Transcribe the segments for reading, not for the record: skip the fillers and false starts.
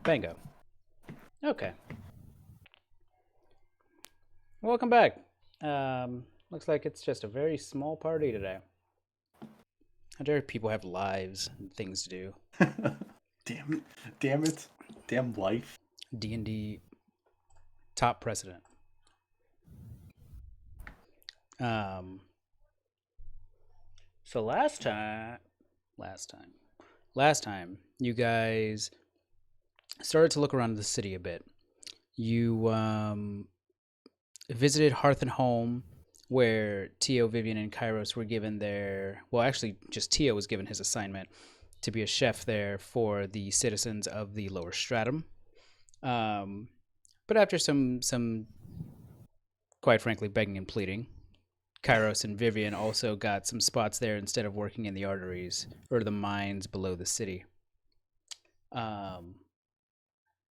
Bingo. Okay. Welcome back. Looks like it's just a very small party today. How dare people have lives and things to do? Damn it. Damn it. Damn life. D&D top precedent. Um. So last time, you guys started to look around the city a bit. You visited Hearth and Home, where Tio, Vivian, and Kairos were given their. Well, actually, just Tio was given his assignment to be a chef there for the citizens of the lower stratum. Um, but after some, quite frankly, begging and pleading, Kairos and Vivian also got some spots there instead of working in the arteries or the mines below the city. Um,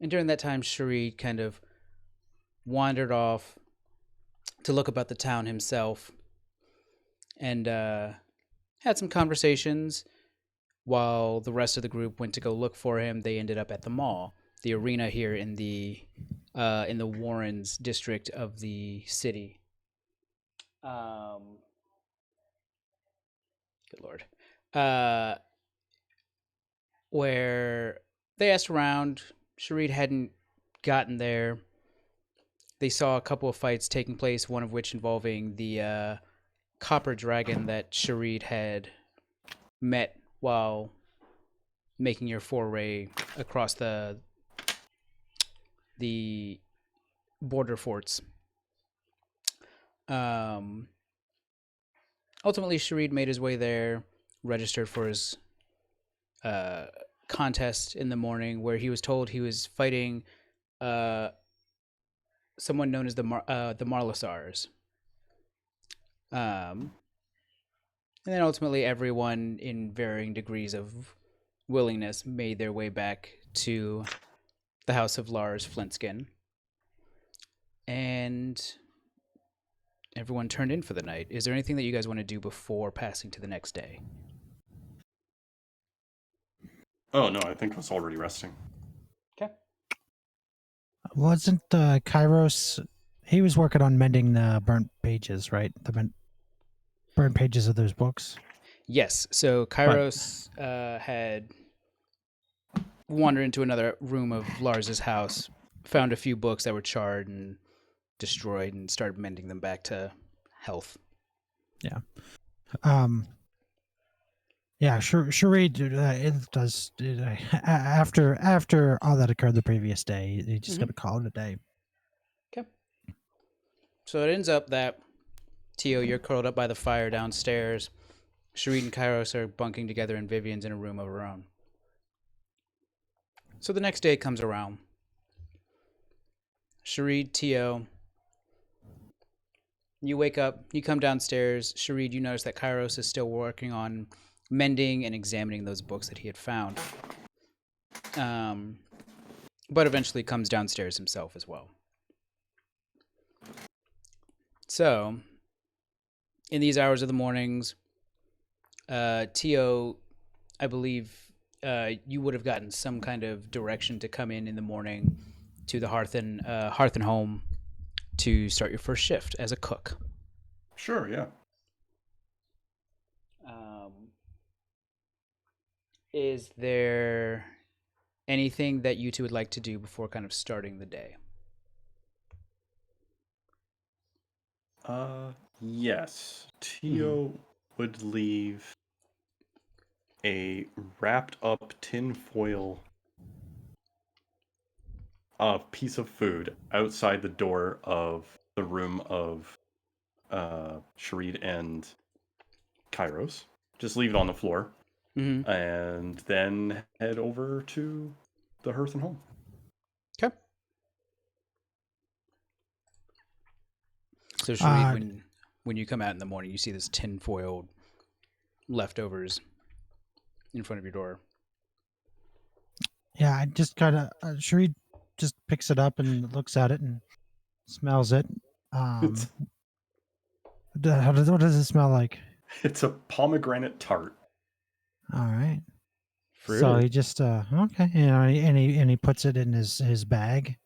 and during that time, Sharid kind of wandered off to look about the town himself and had some conversations. While the rest of the group went to go look for him, they ended up at the mall, the arena here in the Warrens district of the city. Good lord. Where they asked around. Sharid hadn't gotten there. They saw a couple of fights taking place, one of which involving the copper dragon that Sharid had met while making your foray across the border forts. Ultimately, Sharid made his way there, registered for his contest in the morning, where he was told he was fighting someone known as the Marlasars. And then ultimately, everyone in varying degrees of willingness made their way back to the house of Lars Flintskin. And everyone turned in for the night. Is there anything that you guys want to do before passing to the next day? Oh, no, I think I was already resting. Okay. Wasn't Kairos? He was working on mending the burnt pages, right? The burnt pages of those books. Yes. So Kairos had wandered into another room of Lars's house, found a few books that were charred and destroyed, and started mending them back to health. Yeah. Yeah, Sharid it does. After all that occurred the previous day, he just got to call it a day. Okay. So it ends up that Tio, you're curled up by the fire downstairs. Sharid and Kairos are bunking together, and Vivian's in a room of her own. So the next day comes around. Sharid, Tio, you wake up, you come downstairs. Sharid, you notice that Kairos is still working on mending and examining those books that he had found. But eventually comes downstairs himself as well. So, in these hours of the mornings, Tio, I believe you would have gotten some kind of direction to come in the morning to the Hearth and Home to start your first shift as a cook. Sure, yeah. Is there anything that you two would like to do before kind of starting the day? Yes. Tio would leave a wrapped up tinfoil piece of food outside the door of the room of Sharid and Kairos. Just leave it on the floor. Mm-hmm. And then head over to the Hearth and Home. Okay. So Sharid, when you come out in the morning, you see this tinfoil leftovers in front of your door. Yeah, I just kind of Sharid just picks it up and looks at it and smells it. What does it smell like? It's a pomegranate tart. All right. So Fruity. he just okay, and he puts it in his bag,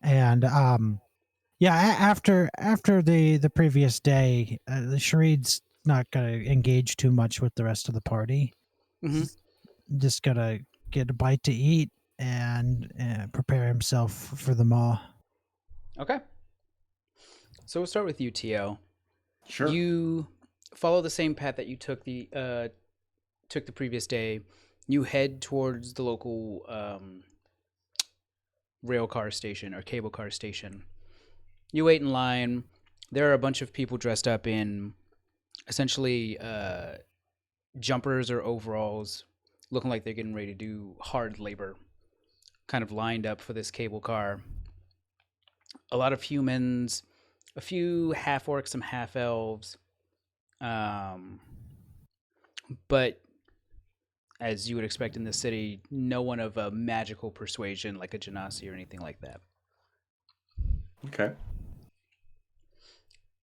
and yeah, after the previous day, the Sharid's not gonna engage too much with the rest of the party. Mm-hmm. Just gonna get a bite to eat and prepare himself for the maw. Okay. So we'll start with you, T.O. Sure. You follow the same path that you took the previous day. You head towards the local rail car station or cable car station. You wait in line. There are a bunch of people dressed up in essentially jumpers or overalls, looking like they're getting ready to do hard labor, kind of lined up for this cable car. A lot of humans, a few half orcs, some half elves, um, but as you would expect in this city, no one of a magical persuasion like a genasi or anything like that. Okay.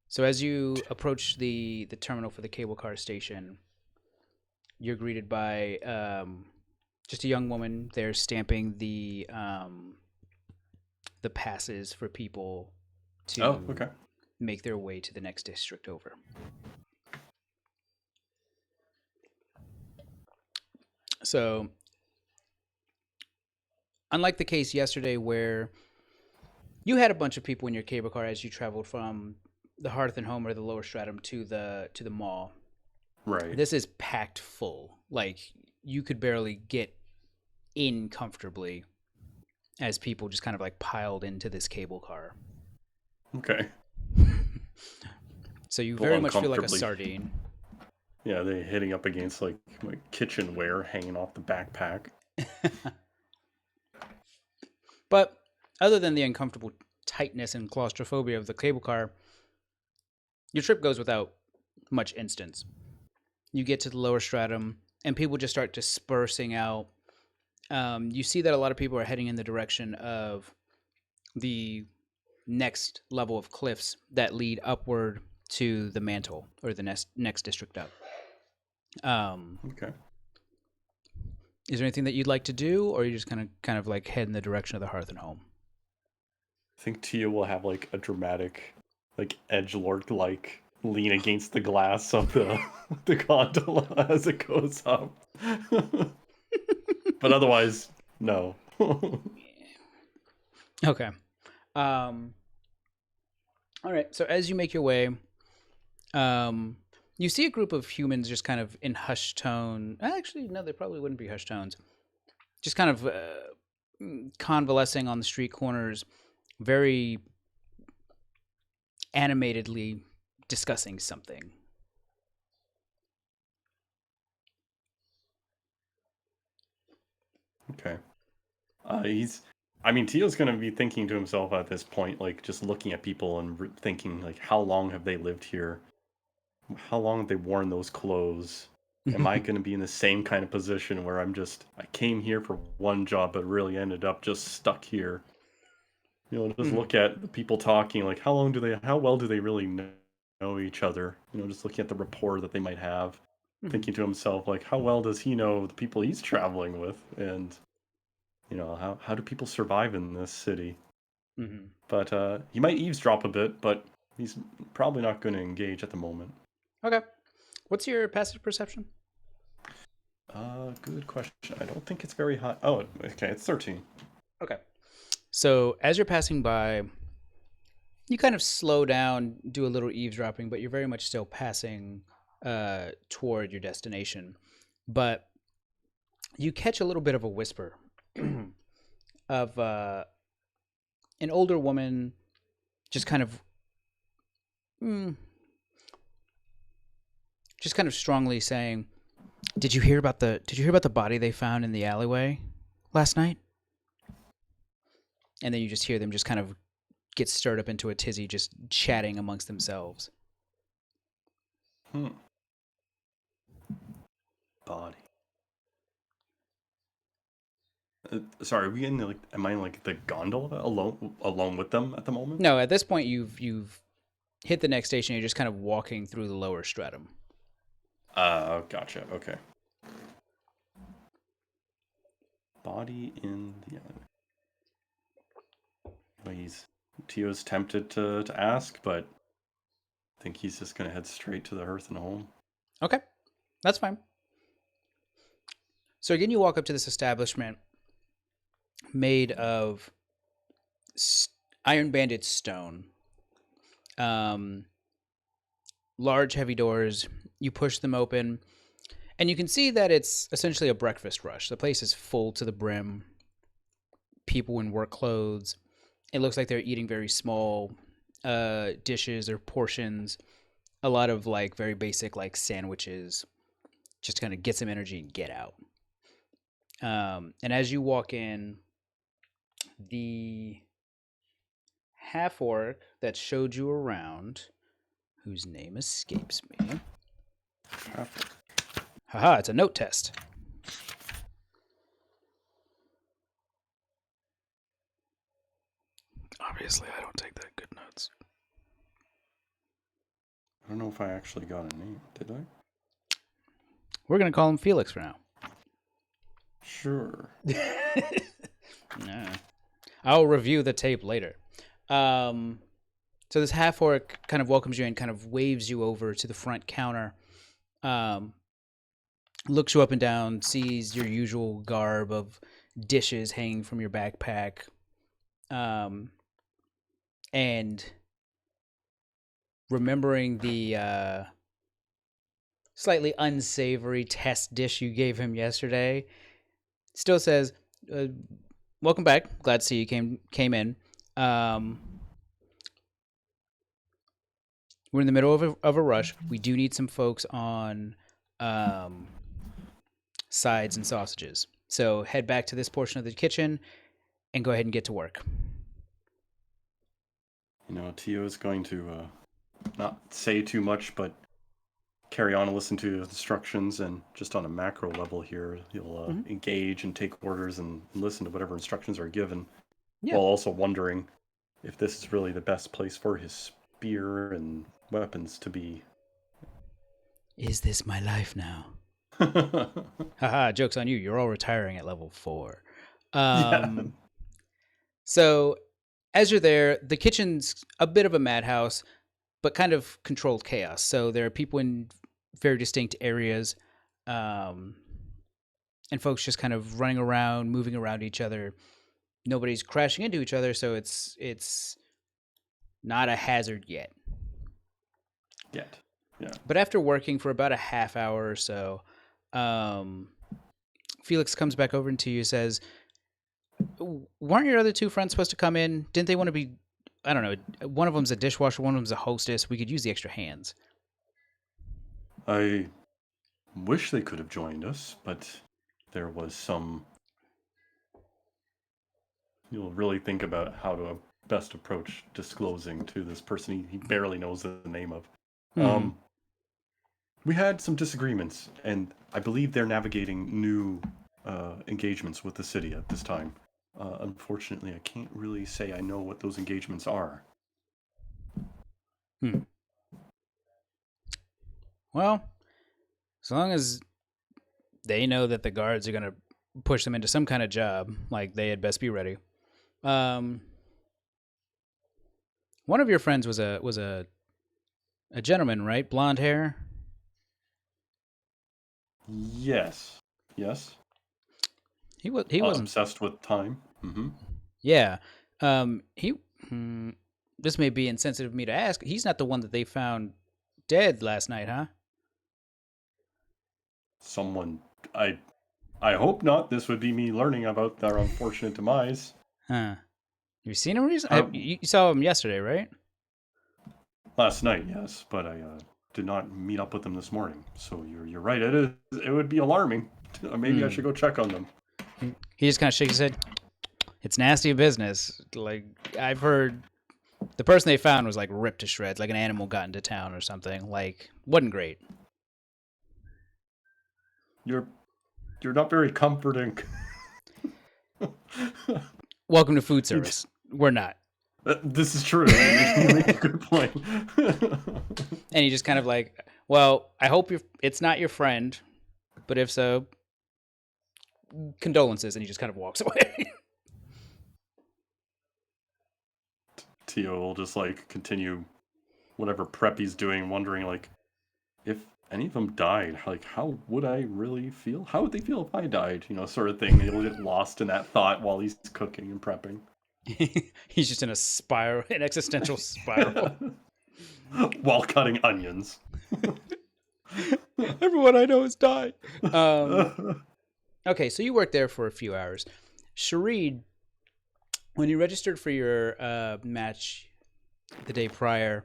So as you approach the terminal for the cable car station, you're greeted by just a young woman there stamping the passes for people to Oh, okay. make their way to the next district over. So, unlike the case yesterday where you had a bunch of people in your cable car as you traveled from the Hearth and Home or the lower stratum to the mall, Right. this is packed full. Like you could barely get in comfortably as people just kind of like piled into this cable car. Okay. So you Well, very much feel like a uncomfortably. sardine. Yeah, they hitting up against like kitchenware hanging off the backpack. But other than the uncomfortable tightness and claustrophobia of the cable car, your trip goes without much instance. You get to the lower stratum, and people just start dispersing out. You see that a lot of people are heading in the direction of the next level of cliffs that lead upward to the mantle or the next district up. Okay. Is there anything that you'd like to do, or are you just kind of like head in the direction of the Hearth and Home? I think Tia will have like a dramatic, like edgelord like lean against the glass of the the gondola as it goes up. But otherwise, no. Okay. All right. So as you make your way, you see a group of humans just kind of in hushed tone. Actually, no, they probably wouldn't be hushed tones. Just kind of convalescing on the street corners, very animatedly discussing something. Okay. I mean, Tio's gonna be thinking to himself at this point, like just looking at people and thinking, like, how long have they lived here? How long have they worn those clothes? Am I going to be in the same kind of position where I came here for one job, but really ended up just stuck here? Just look at the people talking, like, how well do they really know each other? Just looking at the rapport that they might have, thinking to himself, like, how well does he know the people he's traveling with? And, how do people survive in this city? Mm-hmm. But he might eavesdrop a bit, but he's probably not going to engage at the moment. Okay. What's your passive perception? Good question. I don't think it's very high. Oh, okay, it's 13. Okay. So as you're passing by, you kind of slow down, do a little eavesdropping, but you're very much still passing toward your destination. But you catch a little bit of a whisper of an older woman just kind of strongly saying, Did you hear about the body they found in the alleyway last night?" And then you just hear them just kind of get stirred up into a tizzy, just chatting amongst themselves. Body. Sorry, are we in am I in like the gondola alone with them at the moment? No, at this point you've hit the next station. You're just kind of walking through the lower stratum. Gotcha. Okay. Body in the oven. Well, Tio's tempted to ask, but I think he's just going to head straight to the hearth and home. Okay, that's fine. So again, you walk up to this establishment made of iron banded stone. Large, heavy doors. You push them open, and you can see that it's essentially a breakfast rush. The place is full to the brim. People in work clothes. It looks like they're eating very small dishes or portions. A lot of like very basic like sandwiches, just to kind of get some energy and get out. And as you walk in, the half orc that showed you around, whose name escapes me. Haha, it's a note test. Obviously, I don't take that good notes. I don't know if I actually got a name. Did I? We're going to call him Felix for now. Sure. Nah. I'll review the tape later. So this half orc kind of welcomes you and kind of waves you over to the front counter. Looks you up and down, sees your usual garb of dishes hanging from your backpack. And remembering the slightly unsavory test dish you gave him yesterday, still says, welcome back. Glad to see you came in. We're in the middle of a rush. We do need some folks on sides and sausages. So head back to this portion of the kitchen and go ahead and get to work. Tio is going to not say too much, but carry on and listen to instructions, and just on a macro level here, he'll engage and take orders and listen to whatever instructions are given, while also wondering if this is really the best place for his spear and weapons to be. Is this my life now? Haha, joke's on you. You're all retiring at level 4. So as you're there, the kitchen's a bit of a madhouse, but kind of controlled chaos. So there are people in very distinct areas, and folks just kind of running around, moving around each other. Nobody's crashing into each other, so it's not a hazard yet. Yeah. But after working for about a half hour or so, Felix comes back over to you and says, weren't your other 2 friends supposed to come in? Didn't they want to be, I don't know, one of them's a dishwasher, one of them's a hostess. We could use the extra hands. I wish they could have joined us, but there was some... You'll really think about how to best approach disclosing to this person he barely knows the name of. We had some disagreements, and I believe they're navigating new engagements with the city at this time. Unfortunately, I can't really say I know what those engagements are. Well, as long as they know that the guards are going to push them into some kind of job, like, they had best be ready. One of your friends was a gentleman, right? Blonde hair? Yes. He wasn't obsessed with time. Yeah. This may be insensitive of me to ask. He's not the one that they found dead last night, huh? Someone, I hope not. This would be me learning about their unfortunate demise. Huh. You seen him recently? You saw him yesterday, right? Last night, yes, but I did not meet up with them this morning. So you're right. It would be alarming. Maybe I should go check on them. He just kind of shakes his head. It's nasty business. Like, I've heard the person they found was like ripped to shreds, like an animal got into town or something. Like, wasn't great. You're not very comforting. Welcome to food service. We're not. This is true. You make a good point. And he just kind of like, well, I hope it's not your friend, but if so, condolences, and he just kind of walks away. Tio will just like continue whatever prep he's doing, wondering like if any of them died, like how would I really feel? How would they feel if I died? You know, sort of thing. He'll get lost in that thought while he's cooking and prepping. He's just in a spiral, an existential spiral. While cutting onions. Everyone I know has died. Okay, so you worked there for a few hours. Sharid, when you registered for your match the day prior,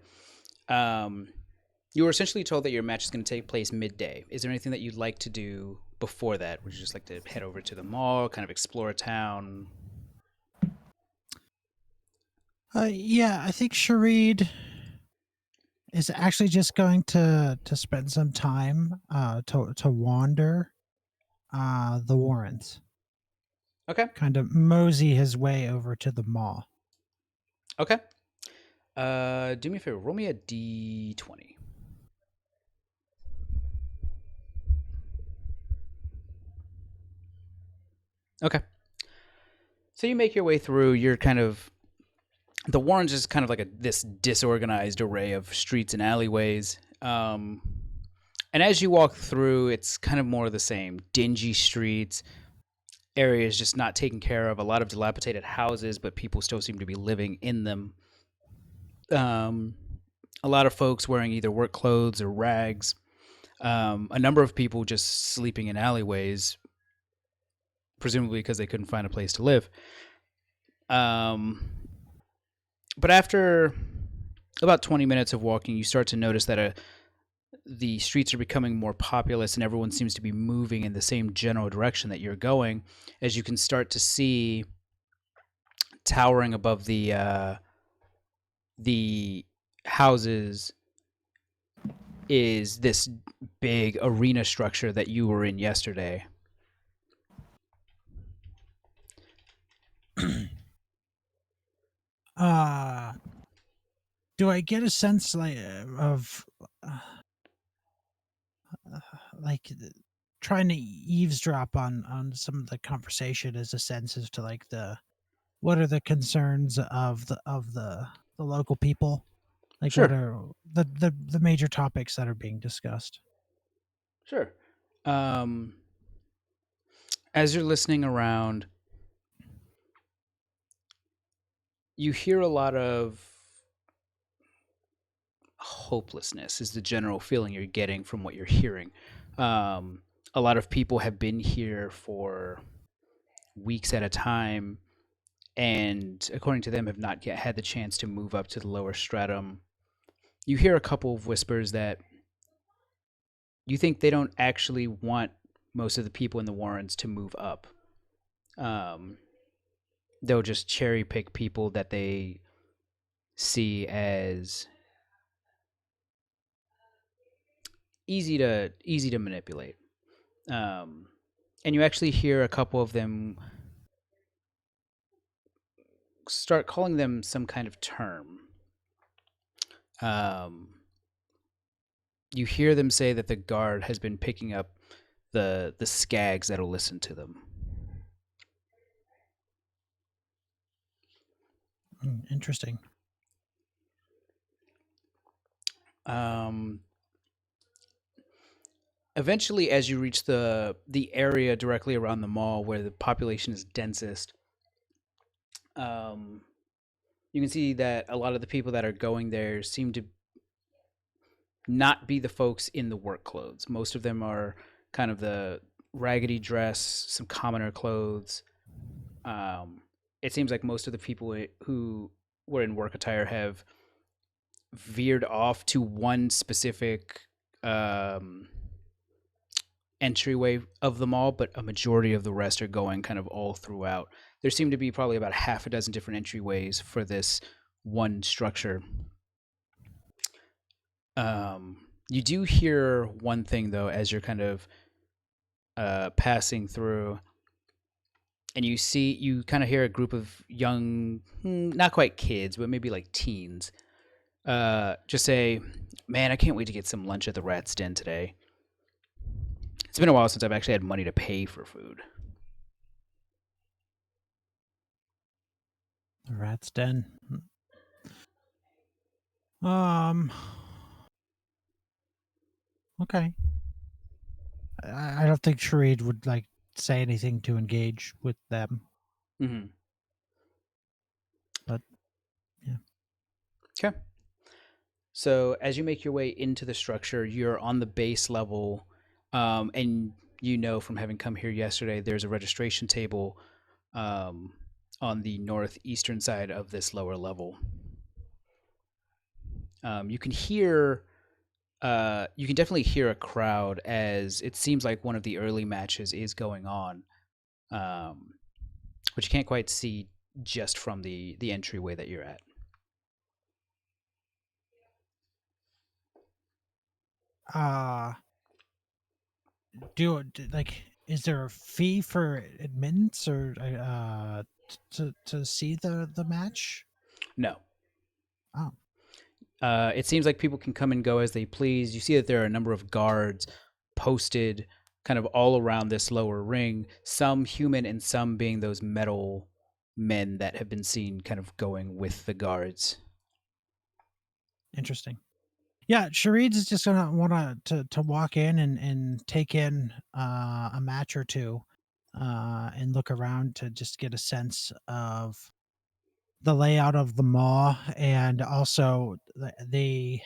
you were essentially told that your match is going to take place midday. Is there anything that you'd like to do before that? Would you just like to head over to the mall, kind of explore a town? Yeah, I think Sharid is actually just going to spend some time to wander the Warrens. Okay. Kind of mosey his way over to the mall. Okay. Do me a favor. Roll me a d20. Okay. So you make your way through. You're kind of the Warrens is kind of like this disorganized array of streets and alleyways. And as you walk through, it's kind of more of the same. Dingy streets, areas just not taken care of. A lot of dilapidated houses, but people still seem to be living in them. A lot of folks wearing either work clothes or rags. A number of people just sleeping in alleyways, presumably because they couldn't find a place to live. But after about 20 minutes of walking, you start to notice that the streets are becoming more populous and everyone seems to be moving in the same general direction that you're going, as you can start to see towering above the houses is this big arena structure that you were in yesterday. Do I get a sense of trying to eavesdrop on some of the conversation as a sense as to like what are the concerns of the local people? Like Sure. what are the major topics that are being discussed? Sure. As you're listening around, you hear a lot of hopelessness is the general feeling you're getting from what you're hearing. A lot of people have been here for weeks at a time, and according to them, have not yet had the chance to move up to the lower stratum. You hear a couple of whispers that you think they don't actually want most of the people in the Warrens to move up. They'll just cherry pick people that they see as easy to manipulate. And you actually hear a couple of them start calling them some kind of term. You hear them say that the guard has been picking up the skags that'll listen to them. Interesting. Eventually, as you reach the area directly around the mall where the population is densest, you can see that a lot of the people that are going there seem to not be the folks in the work clothes. Most of them are kind of the raggedy dress, some commoner clothes. It seems like most of the people who were in work attire have veered off to one specific entryway of the mall, but a majority of the rest are going kind of all throughout. There seem to be probably about half a dozen different entryways for this one structure. You do hear one thing though as you're kind of passing through, and you kind of hear a group of young, not quite kids, but maybe like teens, just say, "Man, I can't wait to get some lunch at the Rat's Den today. It's been a while since I've actually had money to pay for food." The rat's den. Um. Okay. I don't think Sharid would like say anything to engage with them, Mm-hmm. but yeah. Okay. So as you make your way into the structure, you're on the base level, and you know from having come here yesterday, there's a registration table um, on the northeastern side of this lower level. You can hear, you can definitely hear a crowd as it seems like one of the early matches is going on, um, but you can't quite see just from the entryway that you're at. Uh like is there a fee for admittance or to see the match? No. Oh, It seems like people can come and go as they please. You see that there are a number of guards posted kind of all around this lower ring, some human and some being those metal men that have been seen kind of going with the guards. interesting. Yeah, Sharid is just gonna want to walk in and take in a match or two, and look around to just get a sense of the layout of the mall and also the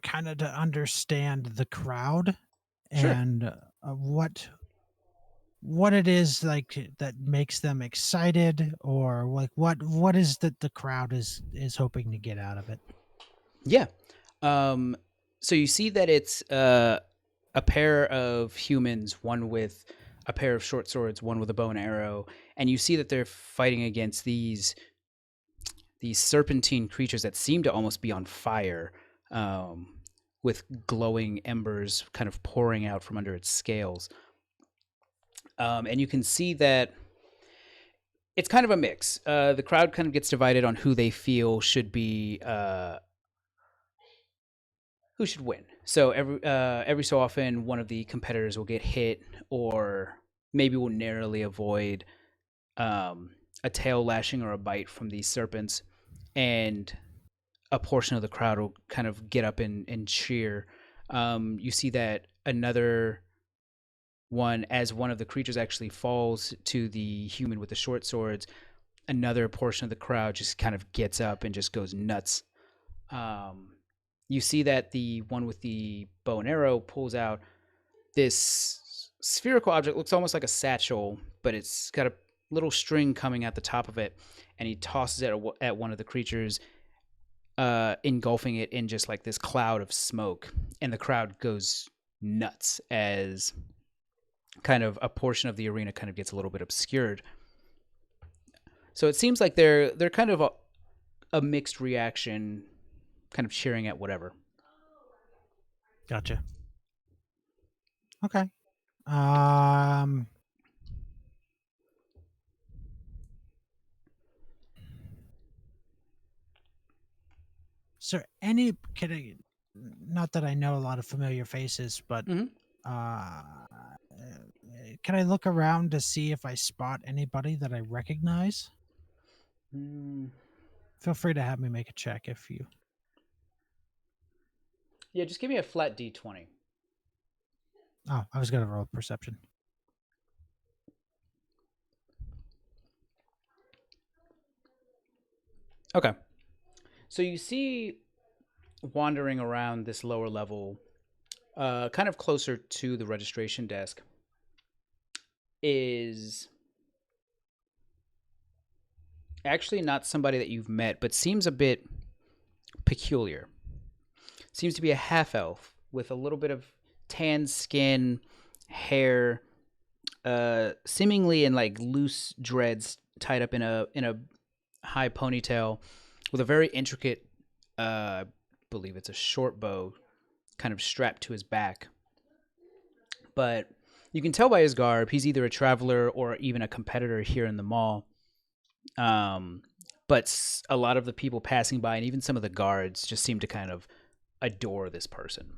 kind of to understand the crowd Sure. and what it is like that makes them excited or like what is that the crowd is hoping to get out of it. Yeah. Um, so you see that it's a pair of humans, one with a pair of short swords, one with a bow and arrow, and you see that they're fighting against these serpentine creatures that seem to almost be on fire, um, with glowing embers kind of pouring out from under its scales. And you can see that it's kind of a mix. The crowd kind of gets divided on who they feel should be who should win. So every so often, one of the competitors will get hit, or maybe will narrowly avoid um, a tail lashing or a bite from these serpents, and a portion of the crowd will kind of get up and cheer. You see that another one, as one of the creatures actually falls to the human with the short swords, another portion of the crowd just kind of gets up and just goes nuts. Um, you see that the one with the bow and arrow pulls out this spherical object, looks almost like a satchel, but it's got a little string coming at the top of it, and he tosses it at one of the creatures, engulfing it in just like this cloud of smoke, and the crowd goes nuts as kind of a portion of the arena kind of gets a little bit obscured. So it seems like they're kind of a mixed reaction, kind of cheering at whatever. Gotcha. Okay. um so any can I, not that I know a lot of familiar faces, but Mm-hmm. uh can I look around to see if I spot anybody that I recognize? Mm, Feel free to have me make a check if you. yeah, just give me a flat D20. Oh, I was gonna roll perception. Okay. So you see wandering around this lower level, kind of closer to the registration desk, is actually not somebody that you've met, but seems a bit peculiar. Seems to be a half elf with a little bit of tan skin, hair, seemingly in like loose dreads tied up in a high ponytail, with a very intricate, I believe it's a short bow, kind of strapped to his back. But you can tell by his garb he's either a traveler or even a competitor here in the mall. Um, but a lot of the people passing by and even some of the guards just seem to kind of adore this person.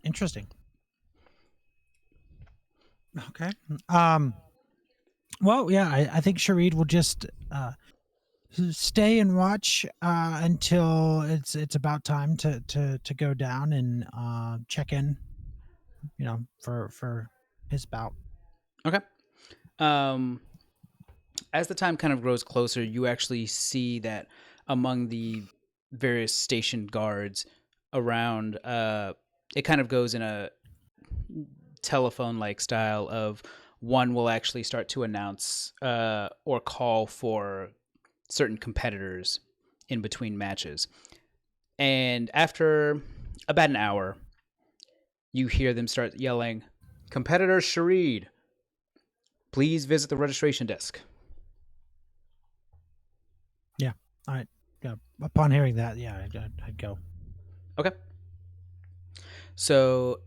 Interesting. Okay. Well, yeah, I think Sharid will just stay and watch until it's about time to go down and check in, for his bout. Okay. Um, as the time kind of grows closer, you actually see that among the various station guards around, it kind of goes in a telephone like style of one will actually start to announce or call for certain competitors in between matches. And after about an hour, you hear them start yelling, "Competitor Sharid, please visit the registration desk." Yeah. All right. Yeah. Upon hearing that, yeah, I'd go. Okay. So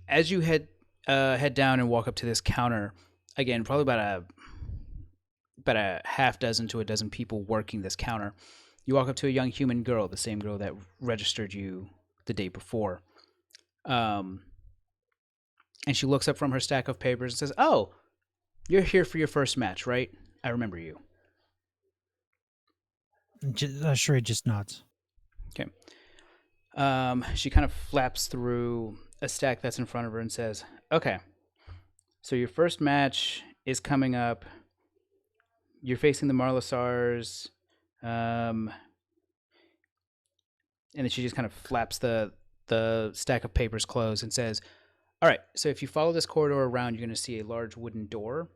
as you head down and walk up to this counter, again, probably about a half dozen to a dozen people working this counter. You walk up to a young human girl, the same girl that registered you the day before. Um, and she looks up from her stack of papers and says, "Oh, you're here for your first match, right? I remember you." Sharid just nods. Okay. She kind of flaps through a stack that's in front of her and says, "Okay, so your first match is coming up. You're facing the Marlasars." Um, and then she just kind of flaps the stack of papers closed and says, "All right, so if you follow this corridor around, you're going to see a large wooden door.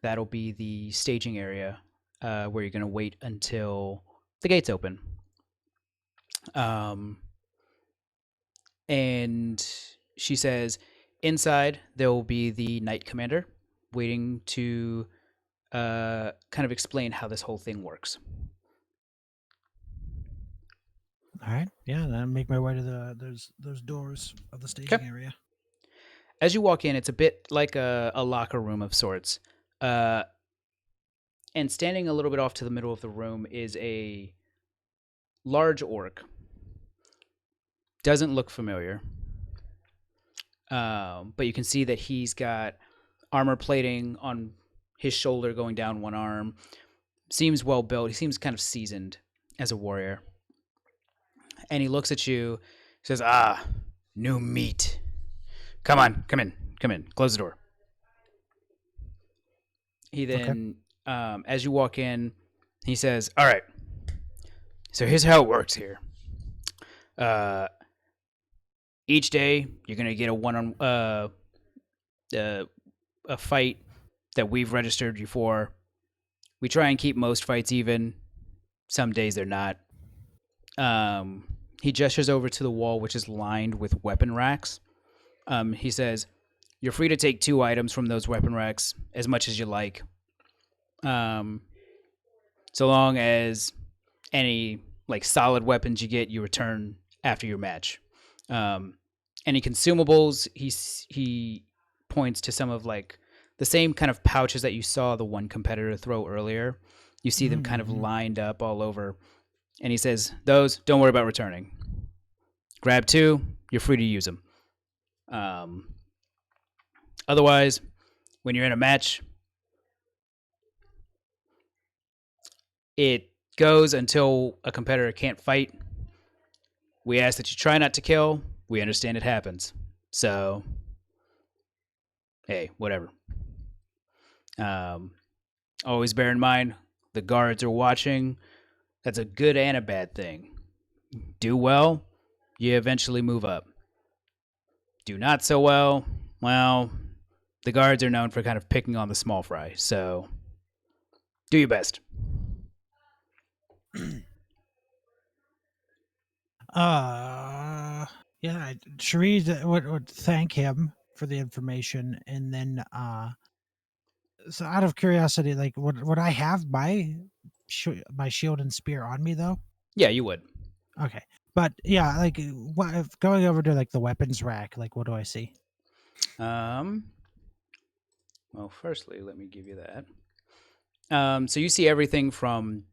That'll be the staging area where you're going to wait until the gates open." Um, and she says, "Inside, there will be the Knight Commander waiting to kind of explain how this whole thing works." All right. Yeah. Then I make my way to those doors of the staging Okay. area. As you walk in, it's a bit like a locker room of sorts. Uh, and standing a little bit off to the middle of the room is a large orc. Doesn't look familiar. But you can see that he's got armor plating on his shoulder going down one arm. Seems well built. He seems kind of seasoned as a warrior. And he looks at you, says, "Ah, new meat. Come on, come in, come in. Close the door." He Okay. then, as you walk in, he says, "All right, so here's how it works here. Uh, each day, you're going to get a fight that we've registered you for. We try and keep most fights even. Some days they're not." He gestures over to the wall, which is lined with weapon racks. He says, "You're free to take 2 items from those weapon racks, as much as you like. Um, so long as any like solid weapons you get, you return after your match. Any consumables, he points to some of like the same kind of pouches that you saw the one competitor throw earlier. You see them kind of Mm-hmm. lined up all over, and he says, "Those, don't worry about returning. Grab 2, you're free to use them. Um, Otherwise, when you're in a match, it goes until a competitor can't fight. We ask that you try not to kill. We understand it happens. So, hey, whatever. Um, Always bear in mind the guards are watching. That's a good and a bad thing. Do well, you eventually move up. Do not so well, the guards are known for kind of picking on the small fry. So, do your best." Uh, yeah, Sharid would thank him for the information, and then so out of curiosity, like, would I have my shield and spear on me though? Yeah, you would. Okay, but yeah, like, what if going over to like the weapons rack? Like, what do I see? Um, well, firstly, let me give you that. So you see everything from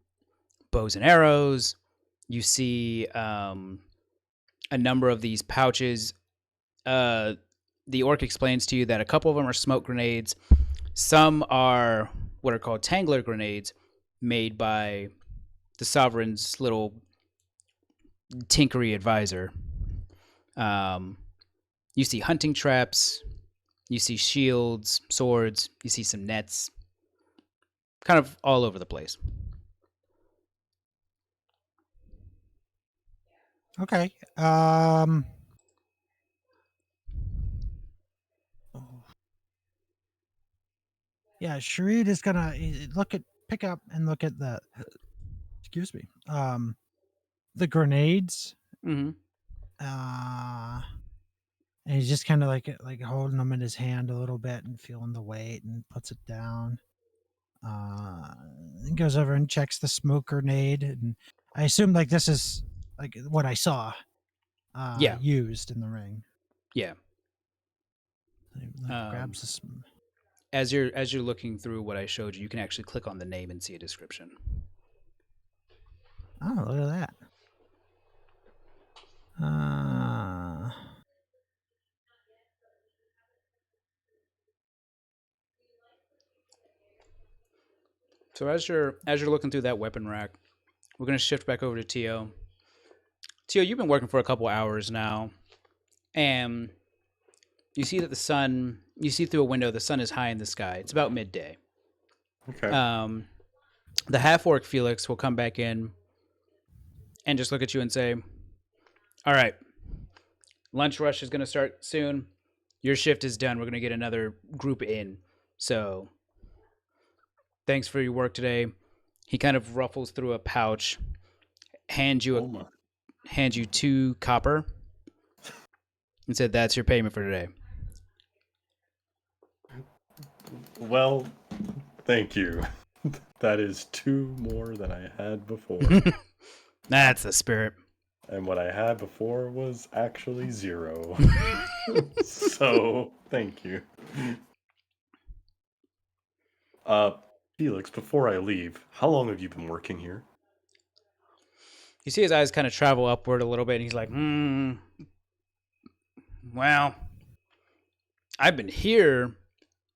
bows and arrows. You see a number of these pouches. Uh, the orc explains to you that a couple of them are smoke grenades. Some are what are called tangler grenades, made by the sovereign's little tinkery advisor. You see hunting traps, you see shields, swords, you see some nets, kind of all over the place. Okay. Yeah, Sharid is gonna pick up and look at the. Excuse me. The grenades. Mm-hmm. And he's just kind of like holding them in his hand a little bit and feeling the weight and puts it down. And goes over and checks the smoke grenade, and I assume like this is like what I saw. Yeah. Used in the ring. Yeah. Grabs this. As you're looking through what I showed you, you can actually click on the name and see a description. Oh, look at that. So as you're looking through that weapon rack, we're gonna shift back over to Tio. Tio, you've been working for a couple hours now, and you see that you see through a window, the sun is high in the sky. It's about midday. Okay. The half-orc Felix will come back in and just look at you and say, all right, lunch rush is going to start soon. Your shift is done. We're going to get another group in. So thanks for your work today. He kind of ruffles through a pouch, hands you 2 copper, and said, that's your payment for today. Well, thank you. That is 2 more than I had before. That's the spirit. And what I had before was actually 0. So, thank you. Felix, before I leave, how long have you been working here? You see his eyes kind of travel upward a little bit, and he's like, well, I've been here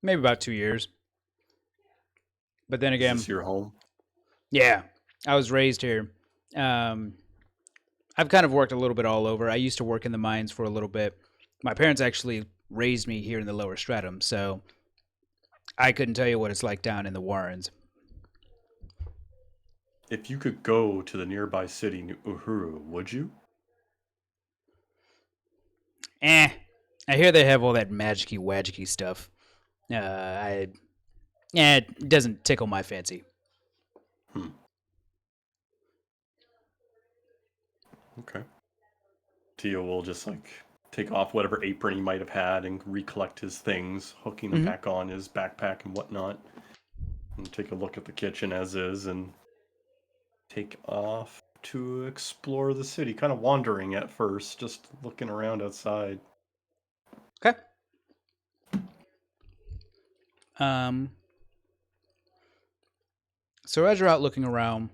maybe about 2 years. But then again... Is this your home? Yeah, I was raised here. I've kind of worked a little bit all over. I used to work in the mines for a little bit. My parents actually raised me here in the lower stratum, so I couldn't tell you what it's like down in the Warrens. If you could go to the nearby city, Uhuru, would you? I hear they have all that magicy wagicky stuff. It doesn't tickle my fancy. Okay. Tio will just take off whatever apron he might have had and recollect his things, hooking them back on his backpack and whatnot, and take a look at the kitchen as is, and take off to explore the city, kind of wandering at first, just looking around outside. Okay. So as you're out looking around,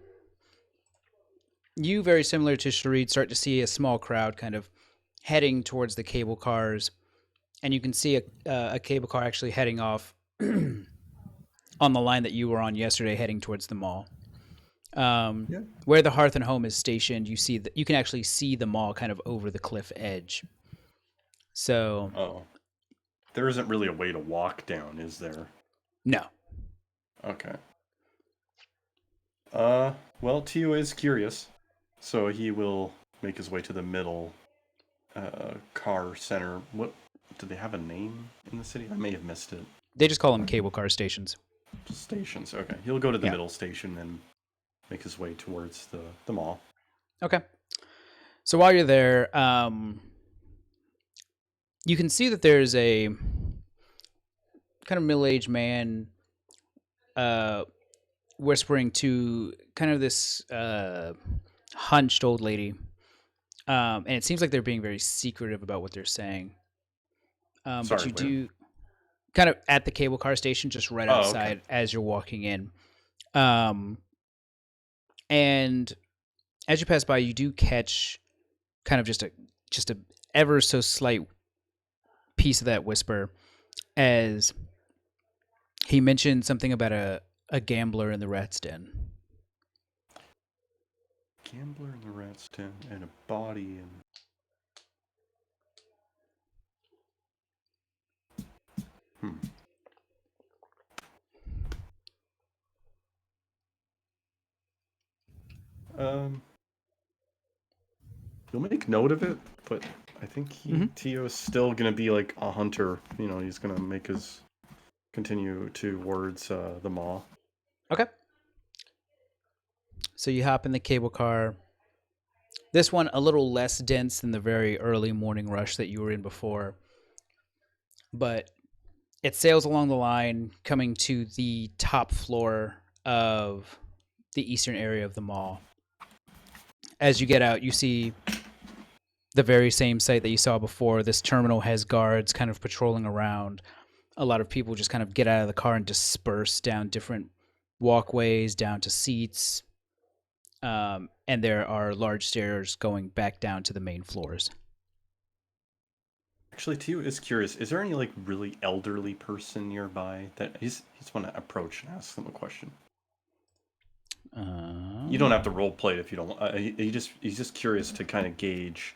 you, very similar to Sharid, start to see a small crowd kind of heading towards the cable cars, and you can see a cable car actually heading off on the line that you were on yesterday, heading towards the mall. Where the Hearth and Home is stationed, you can actually see the mall kind of over the cliff edge. So, there isn't really a way to walk down, is there? No. Okay. Well, Tio is curious, so he will make his way to the middle car center. What do they have a name in the city? I may have missed it. They just call them cable car stations. Stations. Okay, he'll go to the middle station and make his way towards the mall. Okay. So while you're there, you can see that there's a kind of middle-aged man whispering to kind of this hunched old lady. And it seems like they're being very secretive about what they're saying. But you do kind of at the cable car station, just right outside as you're walking in. And as you pass by, you do catch kind of just a ever so slight piece of that whisper as he mentioned something about a gambler in the rat's den. Gambler in the rat's den and a body and... You'll make note of it, but I think Tio is still gonna be like a hunter. You know, he's gonna make his continue towards the maw. Okay. So you hop in the cable car. This one a little less dense than the very early morning rush that you were in before, but it sails along the line, coming to the top floor of the eastern area of the mall. As you get out, you see the very same site that you saw before. This terminal has guards kind of patrolling around. A lot of people just kind of get out of the car and disperse down different walkways, down to seats. And there are large stairs going back down to the main floors. Actually, Tio is curious. Is there any like really elderly person nearby that he's want to approach and ask them a question? You don't have to role play it if you don't. He's just curious to kind of gauge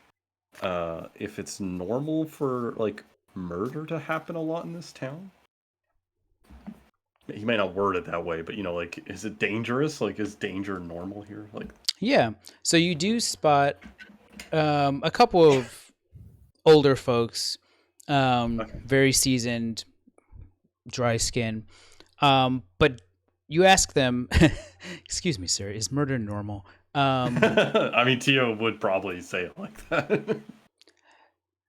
if it's normal for like murder to happen a lot in this town. He may not word it that way, but you know, like, is it dangerous? Like, is danger normal here? Like, yeah. So you do spot a couple of older folks, very seasoned, dry skin, but you ask them, "Excuse me, sir, is murder normal?" I mean, Tio would probably say it like that.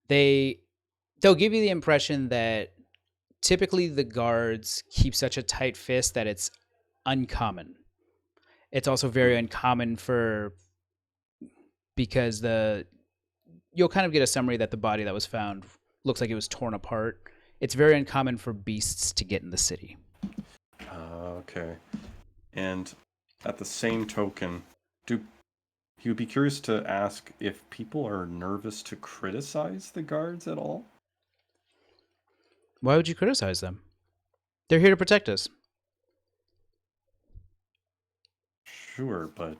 They'll give you the impression that typically the guards keep such a tight fist that it's uncommon. It's also very uncommon because you'll kind of get a summary that the body that was found looks like it was torn apart. It's very uncommon for beasts to get in the city. Okay. And at the same token, he would be curious to ask if people are nervous to criticize the guards at all? Why would you criticize them? They're here to protect us. Sure, but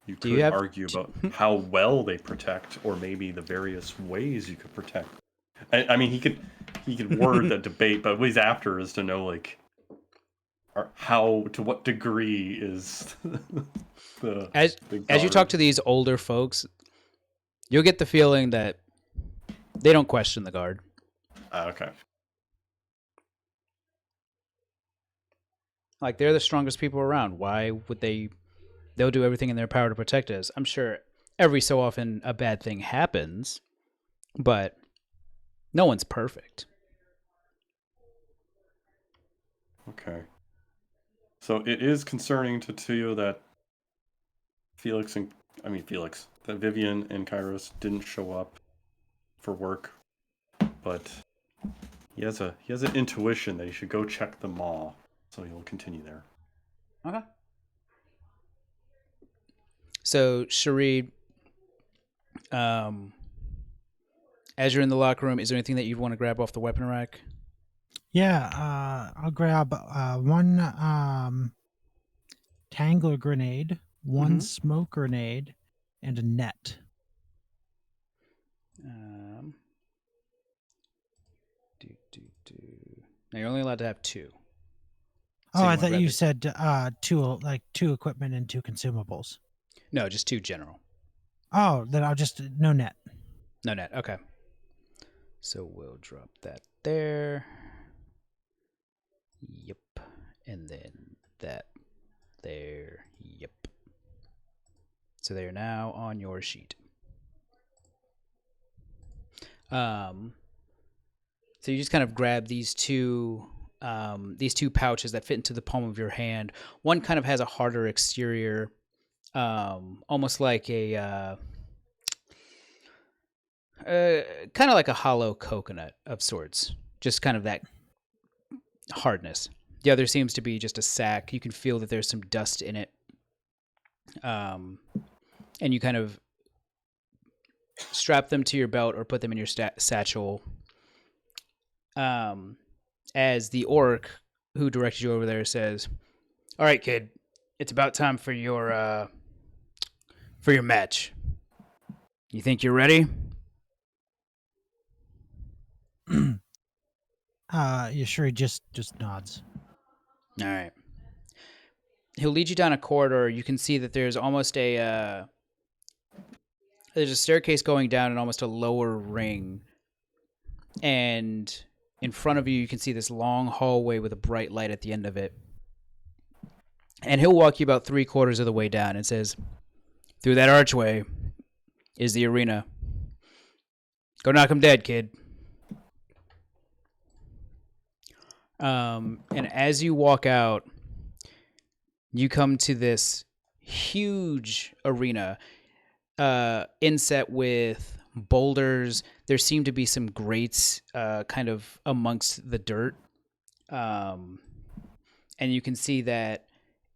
you could argue about how well they protect, or maybe the various ways you could protect. I mean, he could word that debate, but what he's after is to know, like, to what degree is as you talk to these older folks, you'll get the feeling that they don't question the guard. Okay. Like, they're the strongest people around. Why would they? They'll do everything in their power to protect us. I'm sure every so often a bad thing happens, but no one's perfect. Okay. So it is concerning to Tio that that Vivian and Kairos didn't show up for work, but he has an intuition that he should go check the mall, so he'll continue there. Okay. So Sharid, as you're in the locker room, is there anything that you'd want to grab off the weapon rack? Yeah, I'll grab one tangler grenade, one smoke grenade, and a net. Now you're only allowed to have two. So I thought you said two equipment and two consumables. No, just two general. Oh, then I'll just no net. No net. Okay. So we'll drop that there. Yep. And then that there. Yep. So they're now on your sheet. So you just kind of grab these two pouches that fit into the palm of your hand. One kind of has a harder exterior, almost like kind of like a hollow coconut of sorts. Just kind of that hardness. The other seems to be just a sack. You can feel that there's some dust in it. And you kind of strap them to your belt or put them in your satchel. as the orc who directed you over there says, "All right, kid, it's about time for your match. You think you're ready?" You sure he just nods. All right. He'll lead you down a corridor. You can see that there's almost there's a staircase going down in almost a lower ring. And in front of you, you can see this long hallway with a bright light at the end of it. And he'll walk you about 3/4 of the way down and says, "Through that archway is the arena. Go knock him dead, kid." And as you walk out, you come to this huge arena, inset with boulders. There seem to be some grates kind of amongst the dirt. And you can see that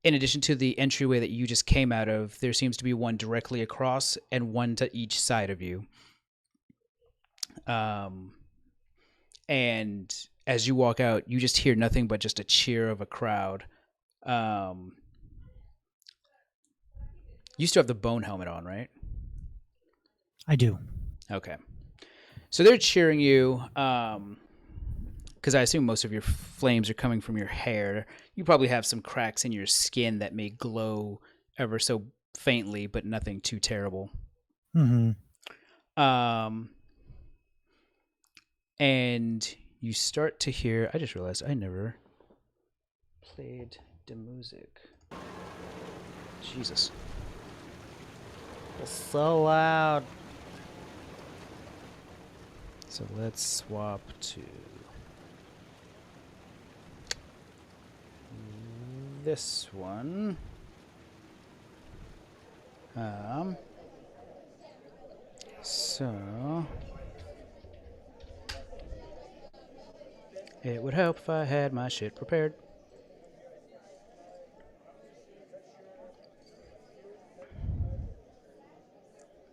in addition to the entryway that you just came out of, there seems to be one directly across and one to each side of you. And as you walk out, you just hear nothing but just a cheer of a crowd. You still have the bone helmet on, right? I do. Okay. So they're cheering you, because I assume most of your flames are coming from your hair. You probably have some cracks in your skin that may glow ever so faintly, but nothing too terrible. Mm-hmm. And you start to hear... I just realized I never played the music. Jesus. It's so loud. So let's swap to this one. So it would help if I had my shit prepared.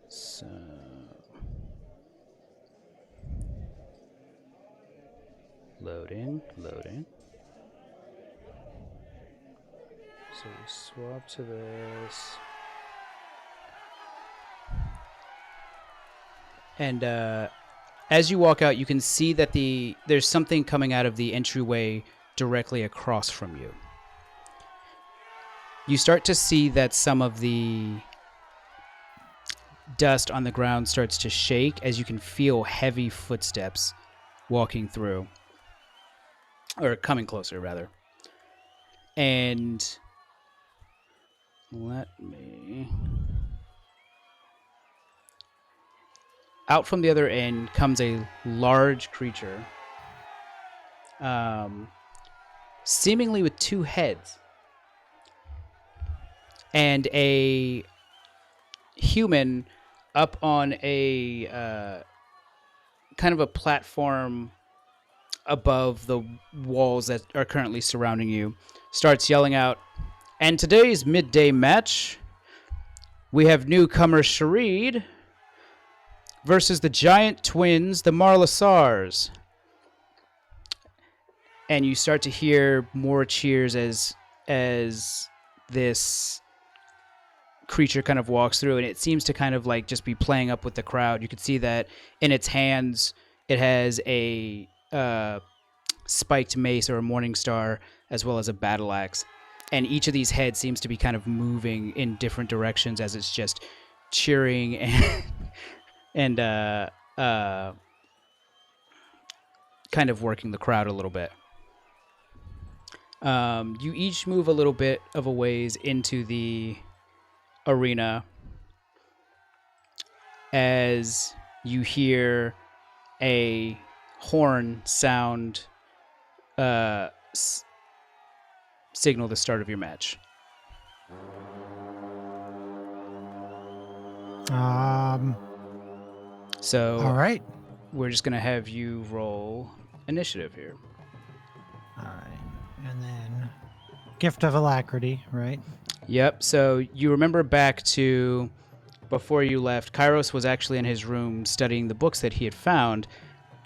So loading. So we swap to this. And as you walk out, you can see that there's something coming out of the entryway directly across from you. You start to see that some of the dust on the ground starts to shake as you can feel heavy footsteps walking through. Or coming closer, rather. And let me... Out from the other end comes a large creature, seemingly with 2 heads, and a human up on a kind of a platform above the walls that are currently surrounding you, starts yelling out, "And today's midday match, we have newcomer Sharid versus the giant twins, the Marlasars." And you start to hear more cheers as this creature kind of walks through, and it seems to kind of like just be playing up with the crowd. You can see that in its hands it has a spiked mace or a morning star, as well as a battle axe. And each of these heads seems to be kind of moving in different directions as it's just cheering and kind of working the crowd a little bit. You each move a little bit of a ways into the arena as you hear a horn sound signal the start of your match. So All right. we're just going to have you roll initiative here. All right. And then gift of alacrity, right? Yep. So you remember back to before you left, Kairos was actually in his room studying the books that he had found.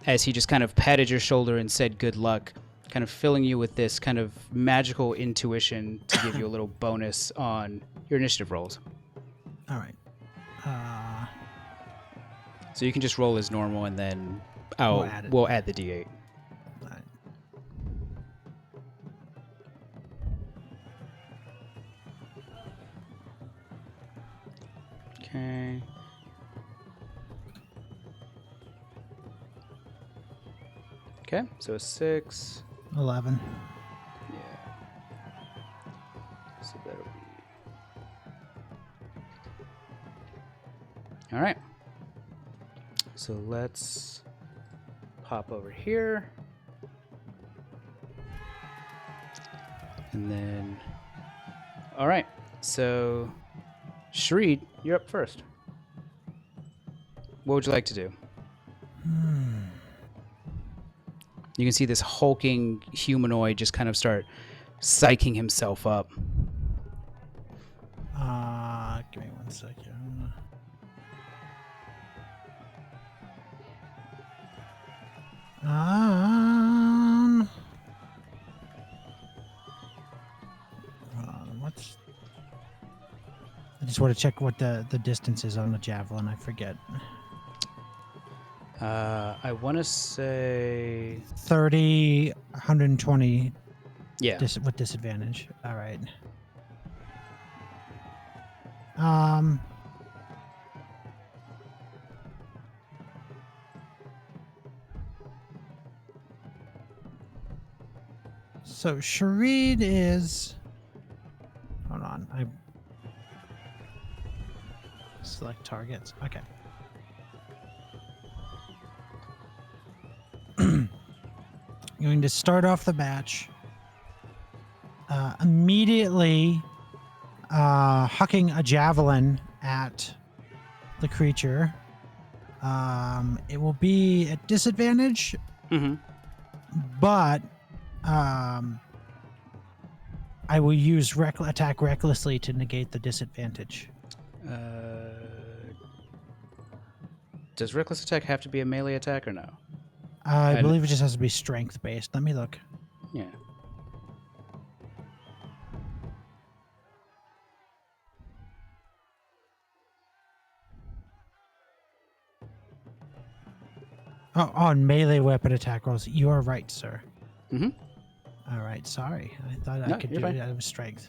as he just kind of patted your shoulder and said good luck, kind of filling you with this kind of magical intuition to give you a little bonus on your initiative rolls. All right. So you can just roll as normal, and then we'll add the D8. All right. Okay. Okay, so a 6. 11. Yeah. So that'll be... All right. So let's pop over here. And then... All right. So, Sharid, you're up first. What would you like to do? You can see this hulking humanoid just kind of start psyching himself up. Give me 1 second. What's? I just want to check what the distance is on the javelin. I forget. I want to say 30, 120. Yeah. With disadvantage. All right. So Sharid is. Hold on. I select targets. Okay. Going to start off the match. Immediately hucking a javelin at the creature. It will be at disadvantage, but I will use attack recklessly to negate the disadvantage. Does reckless attack have to be a melee attack or no? I believe it just has to be strength based. Let me look. Yeah. Oh, on melee weapon attack rolls. You are right, sir. Mm-hmm. All right, sorry. I thought I could you're do fine. it out of strength.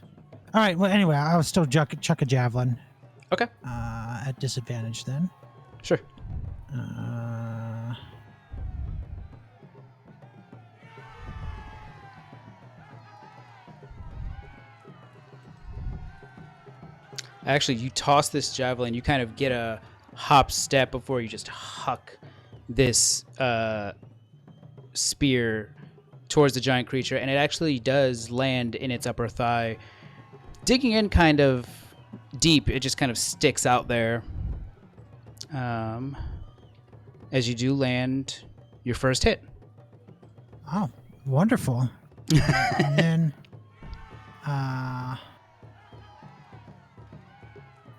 All right, well, anyway, I'll still chuck a javelin. Okay. At disadvantage then. Sure. Actually, you toss this javelin, you kind of get a hop step before you just huck this spear towards the giant creature, and it actually does land in its upper thigh. Digging in kind of deep, it just kind of sticks out there. As you do land your first hit. Oh, wonderful. And then,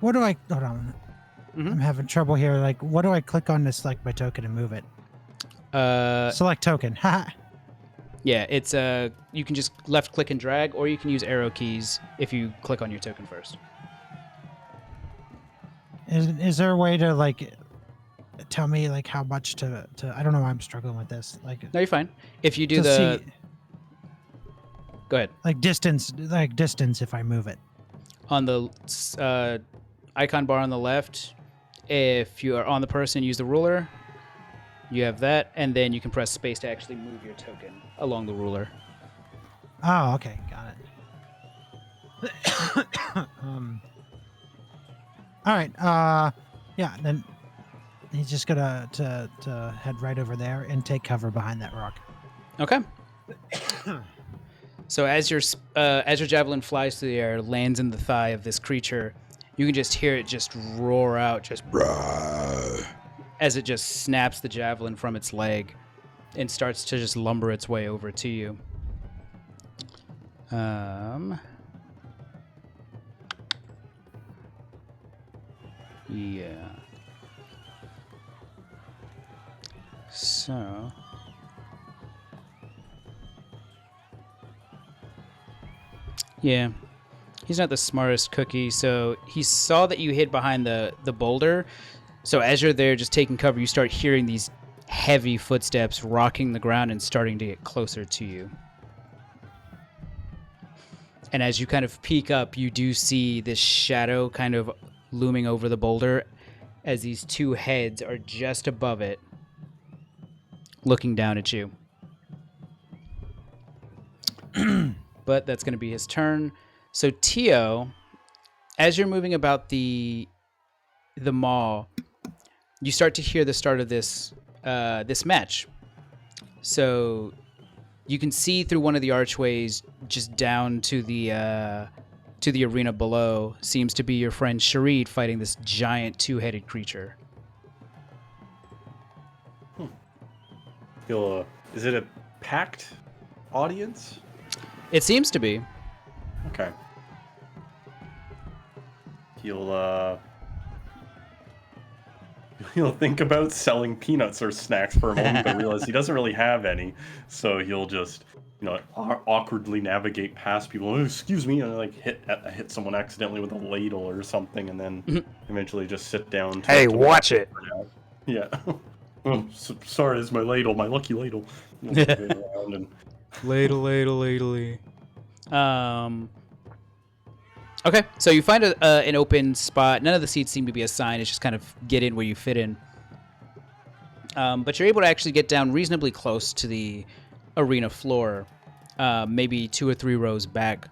what do I, hold on. I'm having trouble here. Like, what do I click on to select my token and move it? Select token. Yeah, it's you can just left click and drag, or you can use arrow keys if you click on your token first. Is there a way to like tell me like how much to I don't know why I'm struggling with this. Like No, you're fine. If you do see, go ahead. like distance if I move it. On the icon bar on the left, if you are on the person, use the ruler. You have that, and then you can press space to actually move your token along the ruler. Oh, okay, got it. All right. Yeah. Then he's just gonna to head right over there and take cover behind that rock. Okay. So as your javelin flies through the air, lands in the thigh of this creature, you can just hear it just roar out, just as it just snaps the javelin from its leg and starts to just lumber its way over to you. Yeah. So So. Yeah. He's not the smartest cookie, so he saw that you hid behind the boulder. So as you're there just taking cover, you start hearing these heavy footsteps rocking the ground and starting to get closer to you. And as you kind of peek up, you do see this shadow kind of looming over the boulder as these two heads are just above it, looking down at you. But that's going to be his turn. So Tio, as you're moving about the mall, you start to hear the start of this this match. So you can see through one of the archways, just down to the arena below, seems to be your friend Sharid fighting this giant two-headed creature. Is it a packed audience? It seems to be. Okay. He'll think about selling peanuts or snacks for a moment, but realize he doesn't really have any. So he'll just, awkwardly navigate past people. Oh, excuse me, and like hit someone accidentally with a ladle or something, and then eventually just sit down. Hey, watch it! Yeah. Oh, sorry, it's my ladle, my lucky ladle. Around and... Ladle. Okay, so you find an open spot. None of the seats seem to be assigned. It's just kind of get in where you fit in. But you're able to actually get down reasonably close to the arena floor, maybe 2 or 3 rows back,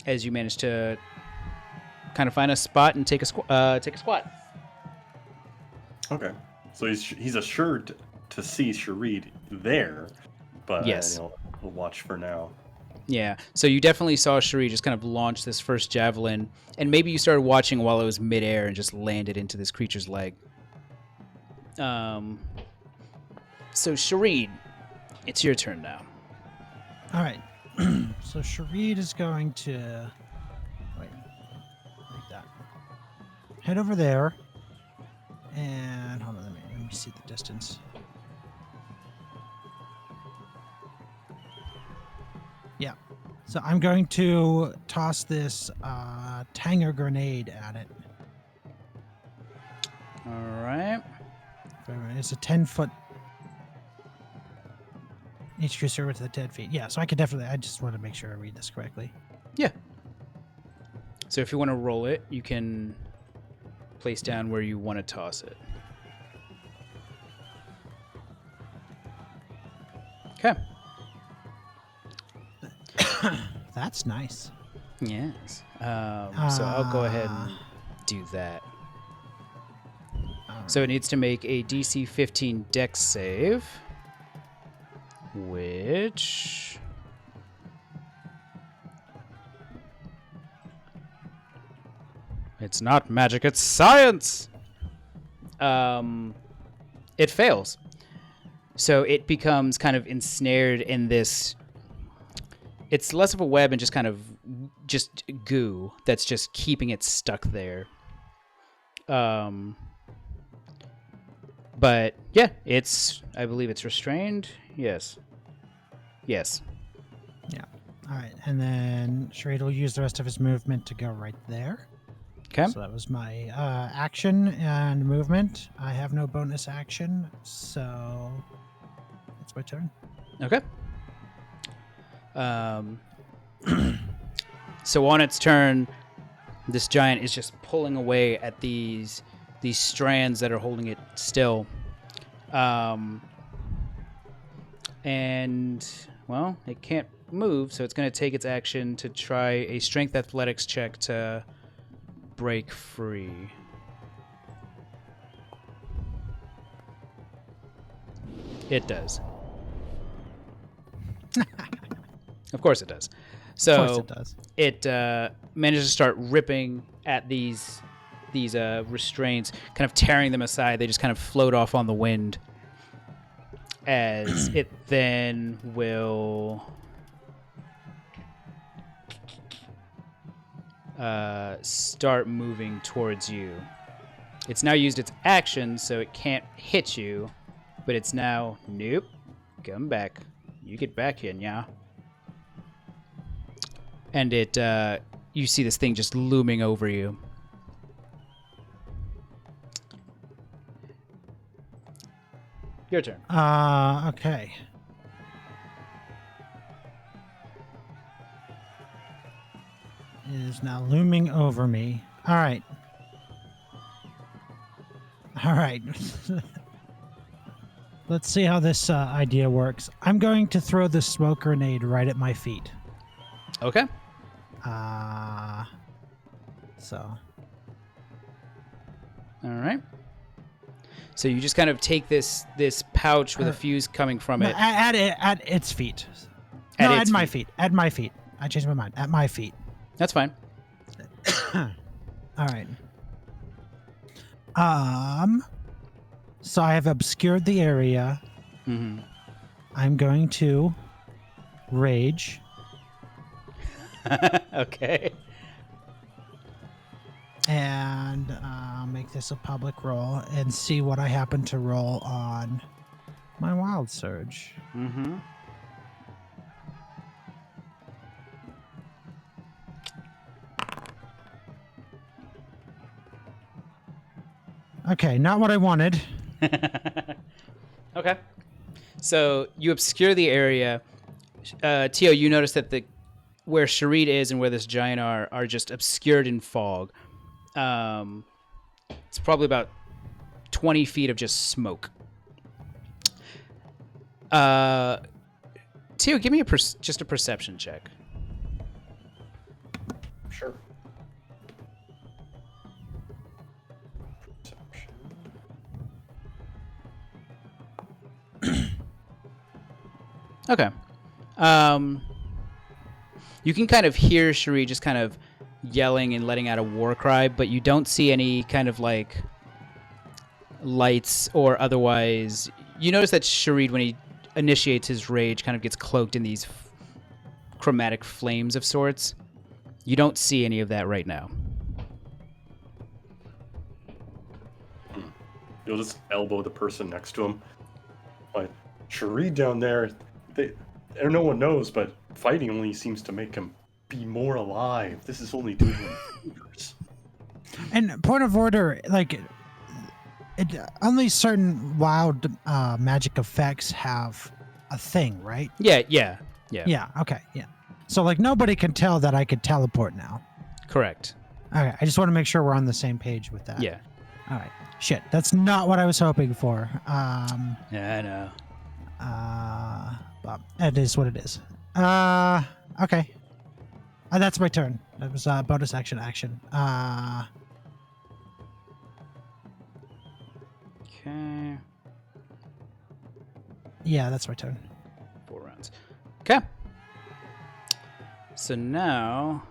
as you manage to kind of find a spot and take a squat. Okay, so he's assured to see Sharid there, but yes, we'll watch for now. Yeah, so you definitely saw Sharid just kind of launch this first javelin, and maybe you started watching while it was midair and just landed into this creature's leg. So Sharid, it's your turn now. All right. So Sharid is going to like that. Head over there, and hold on, let me see the distance. Yeah. So I'm going to toss this Tanger grenade at it. All right. It's a 10-foot. Each creature within 10 feet. Yeah, so I could definitely. I just want to make sure I read this correctly. Yeah. So if you want to roll it, you can place down where you want to toss it. Okay. That's nice. Yes. So I'll go ahead and do that. So it needs to make a DC 15 Dex save, which it's not magic, it's science. It fails. So it becomes kind of ensnared in this. It's less of a web and just kind of just goo that's just keeping it stuck there. But yeah, I believe it's restrained. Yes. Yeah. All right, and then Sharid will use the rest of his movement to go right there. Okay. So that was my action and movement. I have no bonus action, so it's my turn. Okay. So on its turn, this giant is just pulling away at these strands that are holding it still. And, well, it can't move, so it's going to take its action to try a strength athletics check to break free. It does. Of course it does. So of course it does. It manages to start ripping at these restraints, kind of tearing them aside. They just kind of float off on the wind as it then will start moving towards you. It's now used its action, so it can't hit you, but it's now, nope, come back. You get back here, yeah. And you see this thing just looming over you. Your turn. Okay. It is now looming over me. All right. All right. Let's see how this idea works. I'm going to throw the smoke grenade right at my feet. Okay. So. All right. So you just kind of take this pouch with a fuse coming from it. At its feet. At my feet. At my feet. I changed my mind. At my feet. That's fine. All right. So I have obscured the area. Mm-hmm. I'm going to rage. Okay. And make this a public roll and see what I happen to roll on my wild surge. Mm-hmm. Okay, not what I wanted. Okay. So you obscure the area. Tio, you notice that where Sharid is and where this giant are just obscured in fog. It's probably about 20 feet of just smoke. Tio, give me just a perception check. Sure. Okay. You can kind of hear Sharid just kind of yelling and letting out a war cry, but you don't see any kind of like lights or otherwise. You notice that Sharid, when he initiates his rage, kind of gets cloaked in these chromatic flames of sorts. You don't see any of that right now. You'll just elbow the person next to him. Like, Sharid down there, no one knows, but fighting only seems to make him be more alive. This is only doing him favors. And point of order, like, only certain wild magic effects have a thing, right? Yeah. Yeah, okay, yeah. So, like, nobody can tell that I could teleport now. Correct. Okay, I just want to make sure we're on the same page with that. Yeah. All right. Shit, that's not what I was hoping for. Yeah, I know. But it is what it is. Okay. That's my turn. That was bonus action. Okay. Yeah, that's my turn. 4 rounds. Okay. So now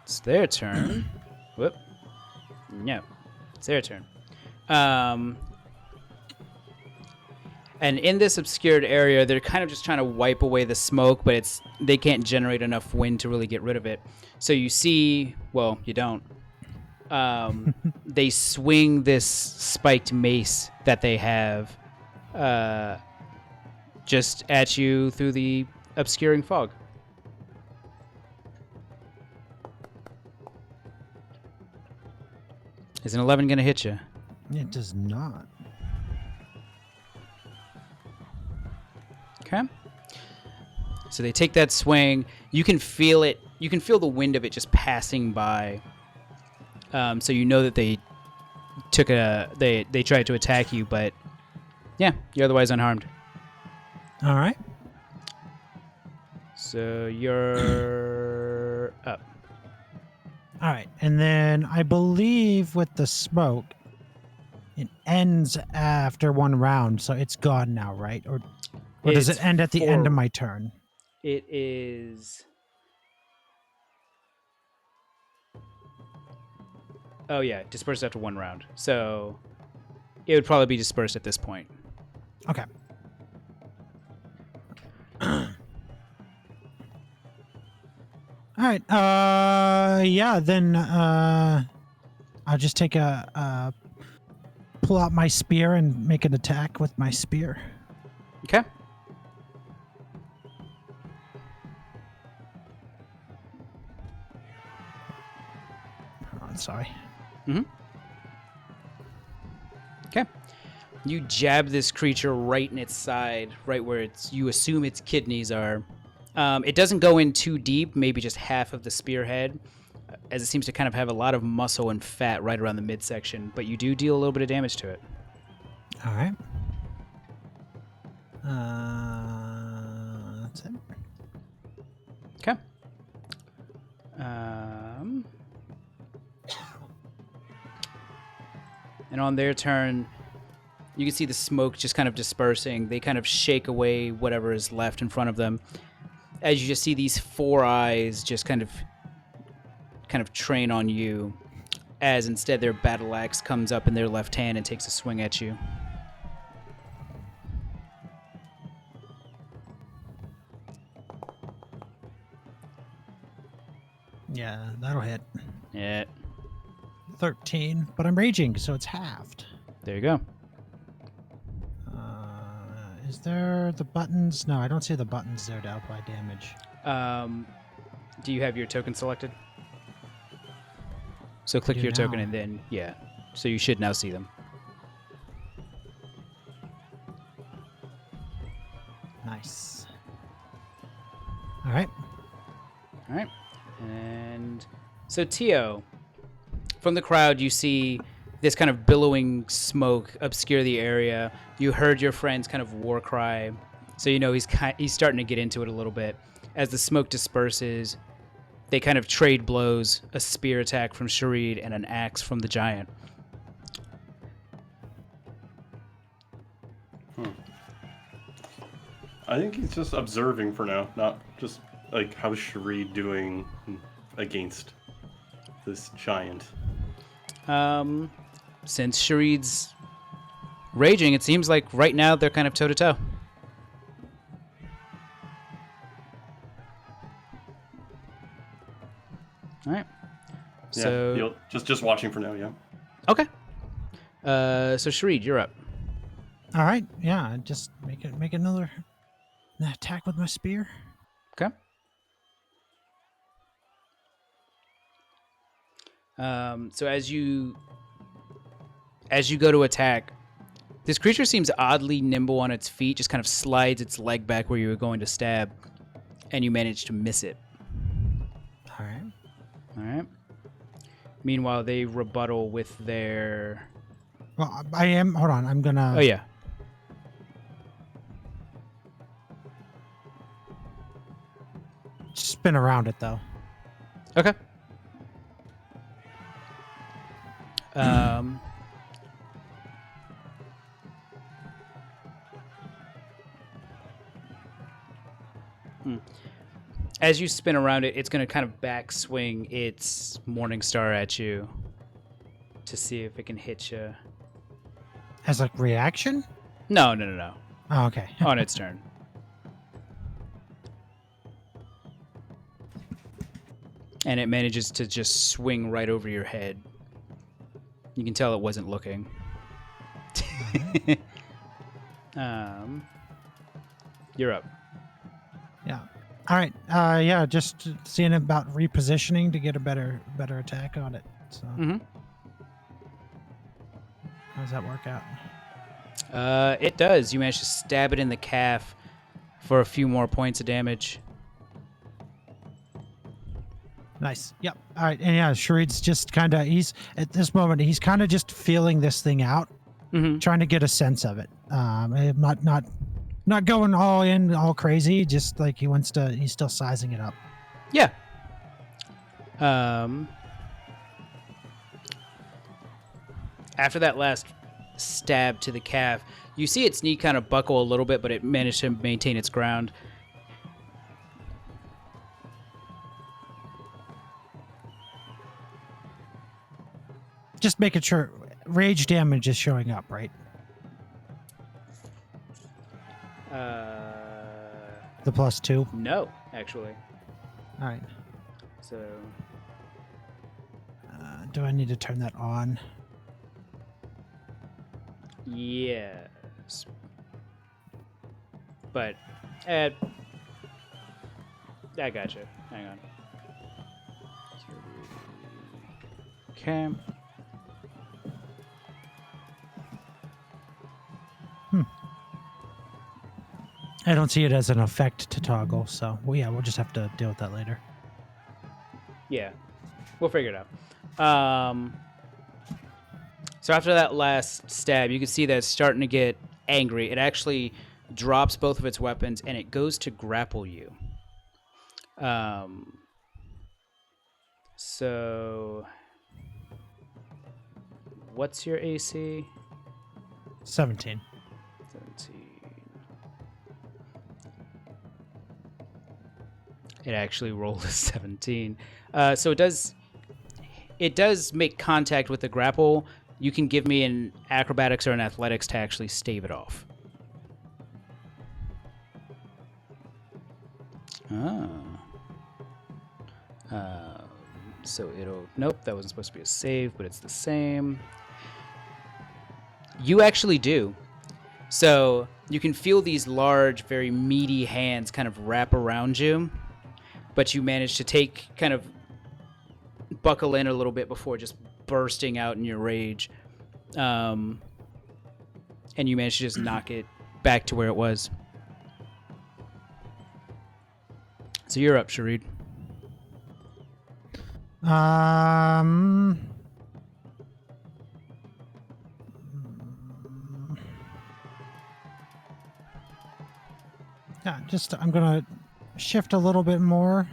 it's their turn. Whoop. No. It's their turn. And in this obscured area, they're kind of just trying to wipe away the smoke, but they can't generate enough wind to really get rid of it. So you see, well, you don't. They swing this spiked mace that they have just at you through the obscuring fog. Is an 11 going to hit you? It does not. Okay. So they take that swing. You can feel it. You can feel the wind of it just passing by. So you know that they tried to attack you, but yeah, you're otherwise unharmed. All right. So you're up. All right. And then I believe with the smoke, it ends after one round, so it's gone now, right? Or does it end at the end of my turn? It is. Oh yeah, dispersed after one round. So it would probably be dispersed at this point. Okay. All right. Yeah. Then I'll just take a pull out my spear and make an attack with my spear. Okay. Oh, sorry. Okay. You jab this creature right in its side, right where you assume its kidneys are. It doesn't go in too deep, maybe just half of the spearhead, as it seems to kind of have a lot of muscle and fat right around the midsection, but you do deal a little bit of damage to it. All right. That's it. Okay. And on their turn, you can see the smoke just kind of dispersing. They kind of shake away whatever is left in front of them, as you just see these 4 eyes just kind of train on you, as instead their battle axe comes up in their left hand and takes a swing at you. Yeah, that'll hit. Yeah. 13, but I'm raging, so it's halved. There you go. Is there the buttons? No, I don't see the buttons there to apply damage. Do you have your token selected? So click your token and then, yeah. So you should now see them. Nice. All right. All right. And so, Tio, from the crowd, you see this kind of billowing smoke obscure the area. You heard your friend's kind of war cry. So you know he's starting to get into it a little bit. As the smoke disperses, they kind of trade blows, a spear attack from Sharid and an axe from the giant. I think he's just observing for now, not just like how's Sharid doing against this giant. Since Sharid's raging, it seems like right now they're kind of toe to toe. All right. Yeah, So just watching for now. Yeah. okay. So Sharid, you're up. All right. Yeah, just make another attack with my spear. Okay. So as you go to attack, this creature seems oddly nimble on its feet, just kind of slides its leg back where you were going to stab, and you manage to miss it. All right. All right. Meanwhile, they rebuttal with their... Well, I am. Hold on. I'm gonna. Oh, yeah. Spin around it though. Okay. As you spin around it, it's going to kind of backswing its Morning Star at you to see if it can hit you. As a reaction? No. Oh, okay. On its turn. And it manages to just swing right over your head. You can tell it wasn't looking. You're up. Yeah. All right. Yeah. Just seeing about repositioning to get a better attack on it. So. Mm-hmm. How does that work out? It does. You manage to stab it in the calf for a few more points of damage. Nice. Yep. All right. And yeah, Sharid's just kind of, at this moment, he's kind of just feeling this thing out, trying to get a sense of it. Not going all in, all crazy, just like he's still sizing it up. Yeah. After that last stab to the calf, you see its knee kind of buckle a little bit, but it managed to maintain its ground. Just making sure rage damage is showing up, right? The +2? No, actually. All right. So, Do I need to turn that on? Yes. But, I gotcha. Hang on. Okay. I don't see it as an effect to toggle, so we'll just have to deal with that later. Yeah. We'll figure it out. So after that last stab, you can see that it's starting to get angry. It actually drops both of its weapons, and it goes to grapple you. So what's your AC? 17. 17. It actually rolled a 17. So it does make contact with the grapple. You can give me an acrobatics or an athletics to actually stave it off. Oh. So it'll... Nope, that wasn't supposed to be a save, but it's the same. You actually do. So you can feel these large, very meaty hands kind of wrap around you, but you manage to kind of buckle in a little bit before just bursting out in your rage. And you manage to just knock it back to where it was. So you're up, Sharid. Yeah, I'm gonna shift a little bit more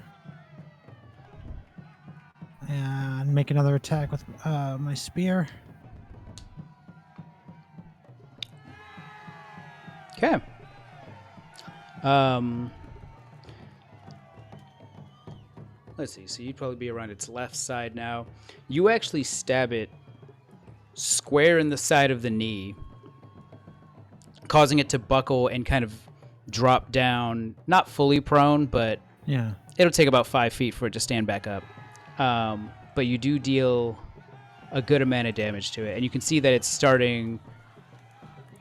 and make another attack with my spear. Okay. Let's see. So you'd probably be around its left side now. You actually stab it square in the side of the knee, causing it to buckle and kind of drop down, not fully prone, but Yeah. it'll take about 5 feet for it to stand back up. But you do deal a good amount of damage to it, and you can see that it's starting...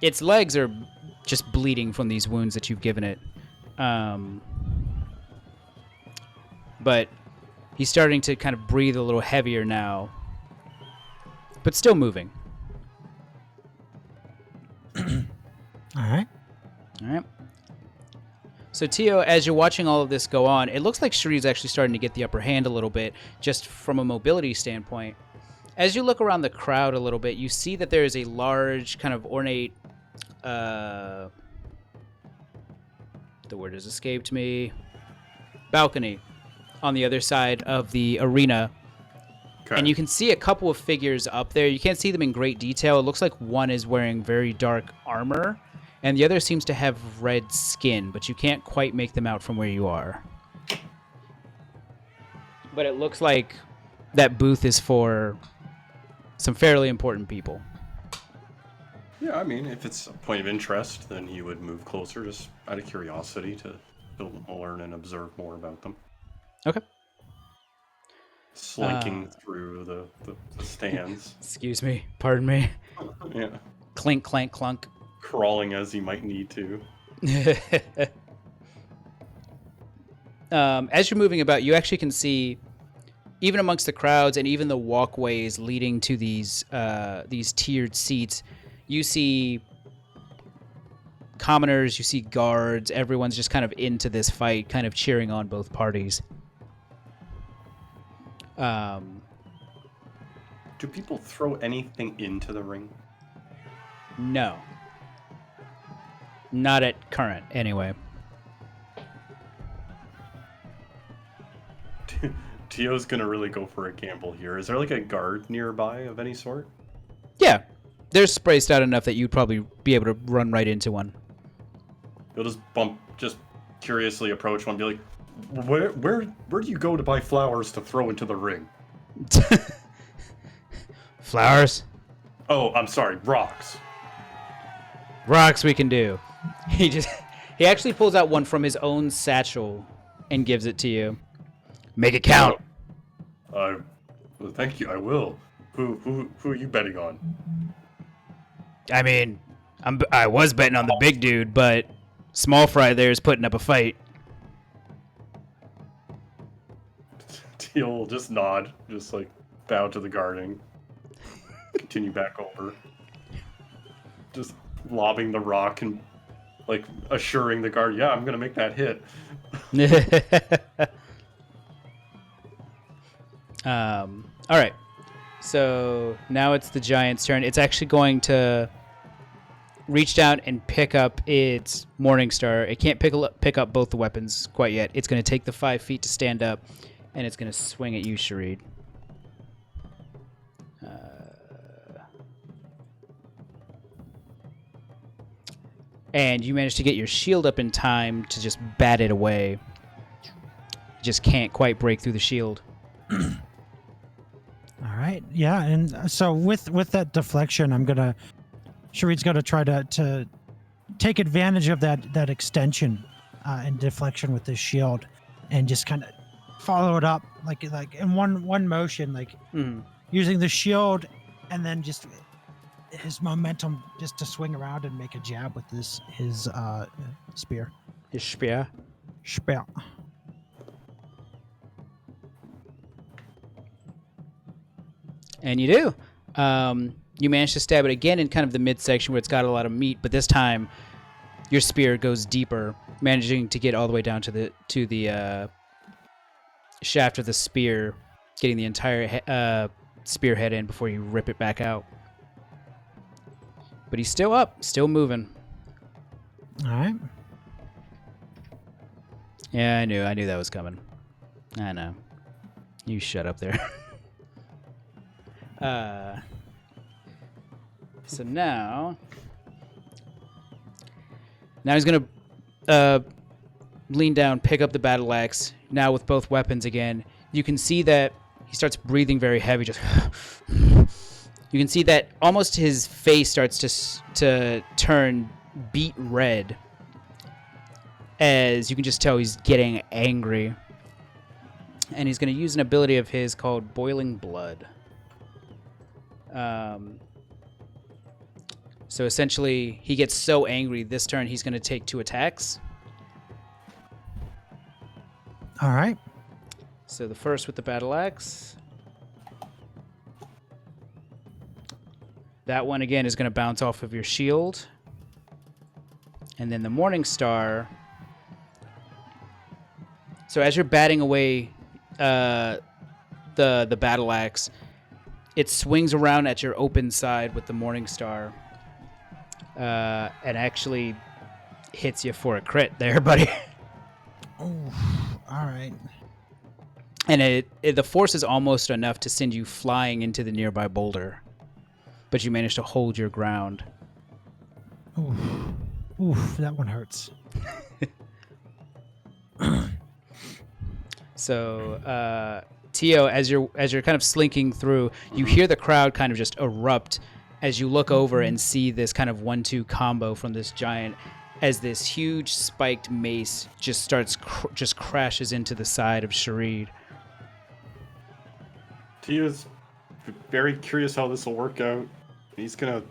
Its legs are just bleeding from these wounds that you've given it. But he's starting to kind of breathe a little heavier now, but still moving. All right. All right. So, Tio, as you're watching all of this go on, it looks like Sharid's actually starting to get the upper hand a little bit, just from a mobility standpoint. As you look around the crowd a little bit, you see that there is a large, kind of ornate... the word has escaped me. Balcony on the other side of the arena. Okay. And you can see a couple of figures up there. You can't see them in great detail. It looks like one is wearing very dark armor, and the other seems to have red skin, but you can't quite make them out from where you are. But it looks like that booth is for some fairly important people. Yeah, I mean, if it's a point of interest, then you would move closer just out of curiosity to learn and observe more about them. Okay. Slinking through the stands. Excuse me. Pardon me. Yeah. Clink, clank, clunk. Crawling as you might need to. As you're moving about, you actually can see, even amongst the crowds and even the walkways leading to these tiered seats, you see commoners, you see guards, everyone's just kind of into this fight, kind of cheering on both parties. Do people throw anything into the ring? No. Not at current, anyway. Tio's gonna really go for a gamble here. Is there like a guard nearby of any sort? Yeah. They're spaced out enough that you'd probably be able to run right into one. You'll just curiously approach one and be like, where do you go to buy flowers to throw into the ring? Flowers? Oh, I'm sorry, rocks. Rocks we can do. He actually pulls out one from his own satchel and gives it to you. Make it count. Well, thank you, I will. Who are you betting on? I mean, I was betting on the big dude, but small fry there is putting up a fight. Teal will just nod, just like bow to the guarding, continue back over, just lobbing the rock and like assuring the guard, yeah, I'm gonna make that hit. All right. So now it's the giant's turn. It's actually going to reach down and pick up its Morning Star. It can't pick up both the weapons quite yet. It's going to take the 5 feet to stand up, and it's going to swing at you, Sharid. And you managed to get your shield up in time to just bat it away. You just can't quite break through the shield. All right. Yeah, and so with that deflection, Sharid's gonna try to take advantage of that extension and deflection with his shield, and just kind of follow it up like in one motion, like using the shield, and then just his momentum just to swing around and make a jab with his spear. His spear. Spear. And you do. You manage to stab it again in kind of the midsection where it's got a lot of meat, but this time your spear goes deeper, managing to get all the way down to the shaft of the spear, getting the entire spearhead in before you rip it back out. But he's still up, still moving. All right. Yeah, I knew that was coming. I know. You shut up there. So now he's gonna lean down, pick up the battle axe. Now with both weapons again, you can see that he starts breathing very heavy. Just you can see that almost his face starts to turn beet red, as you can just tell he's getting angry. And he's gonna use an ability of his called Boiling Blood. So essentially, he gets so angry this turn he's going to take 2 attacks. All right. So the first with the battle axe. That one again is going to bounce off of your shield. And then the Morning Star. So as you're batting away the battle axe, it swings around at your open side with the Morning Star. And actually hits you for a crit there, buddy. Oh, all right. And the force is almost enough to send you flying into the nearby boulder. But you manage to hold your ground. Oof, that one hurts. So, Tio, as you're kind of slinking through, you hear the crowd kind of just erupt as you look over and see this kind of 1-2 combo from this giant, as this huge spiked mace just starts just crashes into the side of Sharid. Tia's very curious how this will work out. He's got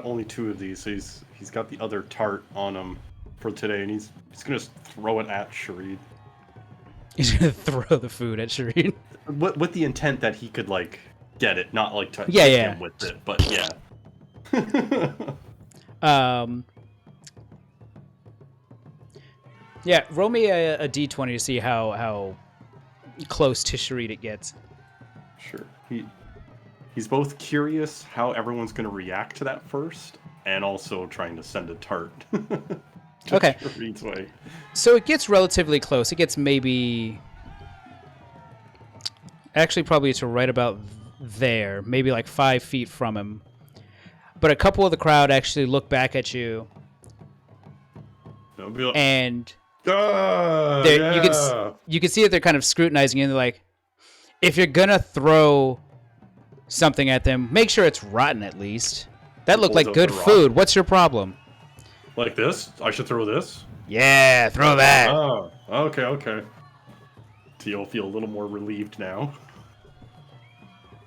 only 2 of these, so he's got the other tart on him for today, and he's gonna throw it at Sharid. He's gonna throw the food at Sharid. With the intent that he could like get it, not like to hit him with it, but yeah. Yeah, roll me a d20 to see how close to Sharid it gets. Sure. He's both curious how everyone's going to react to that first, and also trying to send a tart. Okay. Sharid's way. So it gets relatively close. It gets maybe... Actually, probably to right about there. Maybe like 5 feet from him. But a couple of the crowd actually look back at you. And... you can see that they're kind of scrutinizing you, and they're like, if you're going to throw something at them, make sure it's rotten at least. That looked like good food. What's your problem? Like this? I should throw this? Yeah, throw that. Oh, okay. Teal feel a little more relieved now.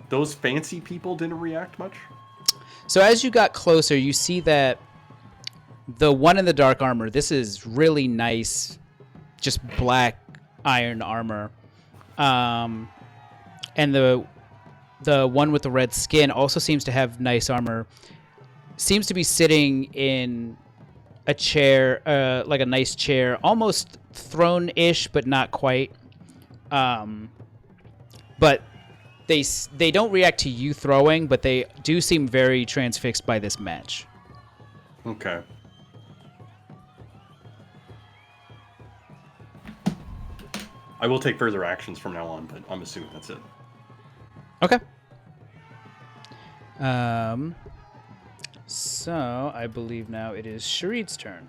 Those fancy people didn't react much? So as you got closer, you see that the one in the dark armor, this is really nice, just black iron armor. And the one with the red skin also seems to have nice armor. Seems to be sitting in a chair, like a nice chair, almost throne-ish, but not quite. But they don't react to you throwing, but they do seem very transfixed by this match. Okay. I will take further actions from now on, but I'm assuming that's it. Okay. So I believe now it is Sharid's turn.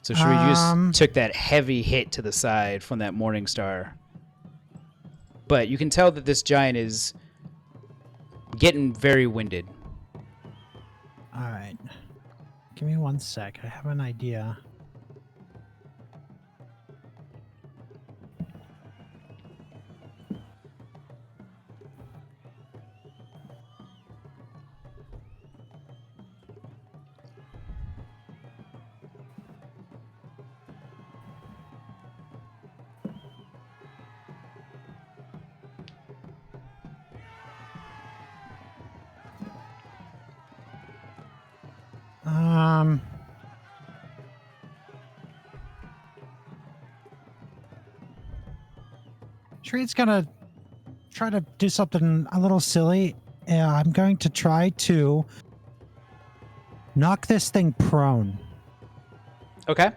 So Sharid, you just took that heavy hit to the side from that Morning Star. But you can tell that this giant is getting very winded. All right. Give me 1 sec. I have an idea. Sharid's gonna try to do something a little silly. I'm going to try to knock this thing prone. Okay.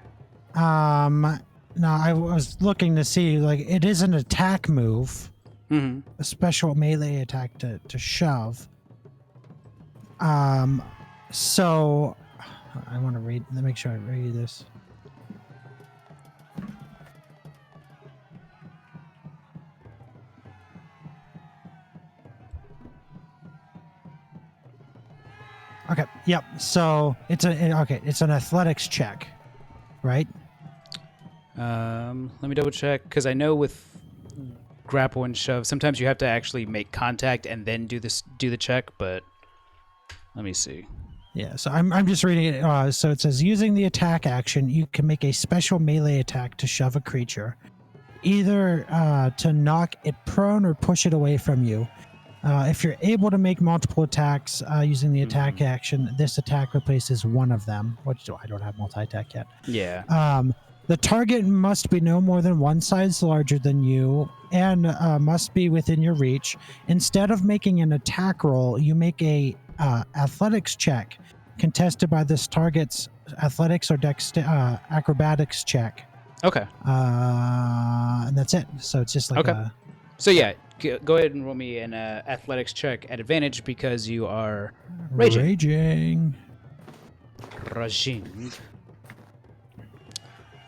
Now I was looking to see, like, it is an attack move, a special melee attack to shove. So I want to read. Let me make sure I read this. Okay. Yep. So it's an athletics check, right? Let me double check, because I know with grapple and shove, sometimes you have to actually make contact and then do the check. But let me see. Yeah. So I'm just reading it. So it says, using the attack action, you can make a special melee attack to shove a creature, either to knock it prone or push it away from you. If you're able to make multiple attacks using the attack action, this attack replaces one of them, which I don't have multi-attack yet. Yeah. The target must be no more than one size larger than you and must be within your reach. Instead of making an attack roll, you make a athletics check contested by this target's athletics or acrobatics check. Okay. And that's it. So it's just like So yeah, go ahead and roll me an athletics check at advantage because you are raging. Raging.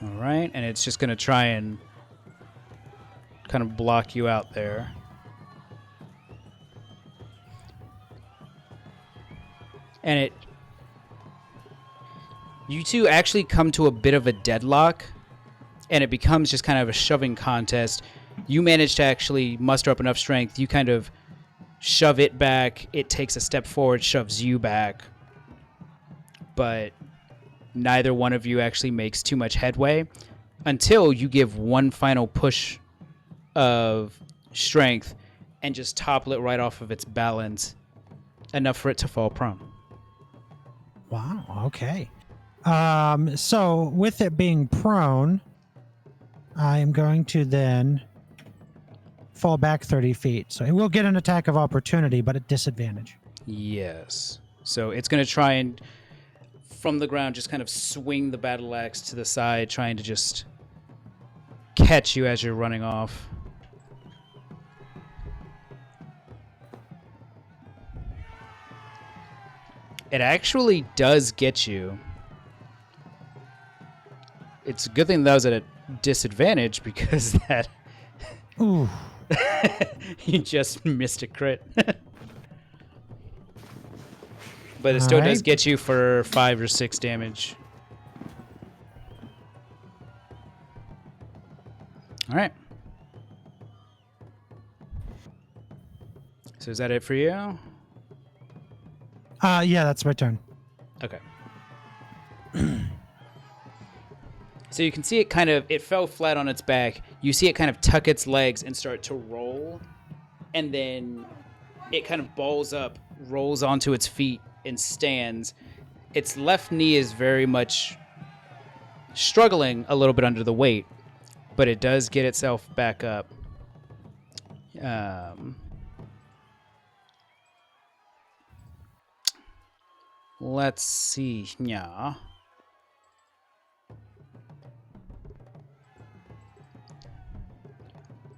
All right, and it's just going to try and kind of block you out there. And you two actually come to a bit of a deadlock, and it becomes just kind of a shoving contest. You manage to actually muster up enough strength. You kind of shove it back. It takes a step forward, shoves you back. But neither one of you actually makes too much headway until you give one final push of strength and just topple it right off of its balance, enough for it to fall prone. Wow. Okay. So with it being prone, I am going to then fall back 30 feet. So it will get an attack of opportunity, but at disadvantage. Yes. So it's going to try and, from the ground, just kind of swing the battle axe to the side, trying to just catch you as you're running off. It actually does get you. It's a good thing that was at a disadvantage, because that... Ooh. You just missed a crit. But it still does get you for 5 or 6 damage. All right. So is that it for you? Yeah, that's my turn. Okay. So you can see it it fell flat on its back. You see it kind of tuck its legs and start to roll. And then it kind of balls up, rolls onto its feet, and stands. Its left knee is very much struggling a little bit under the weight, but it does get itself back up. Let's see. Yeah.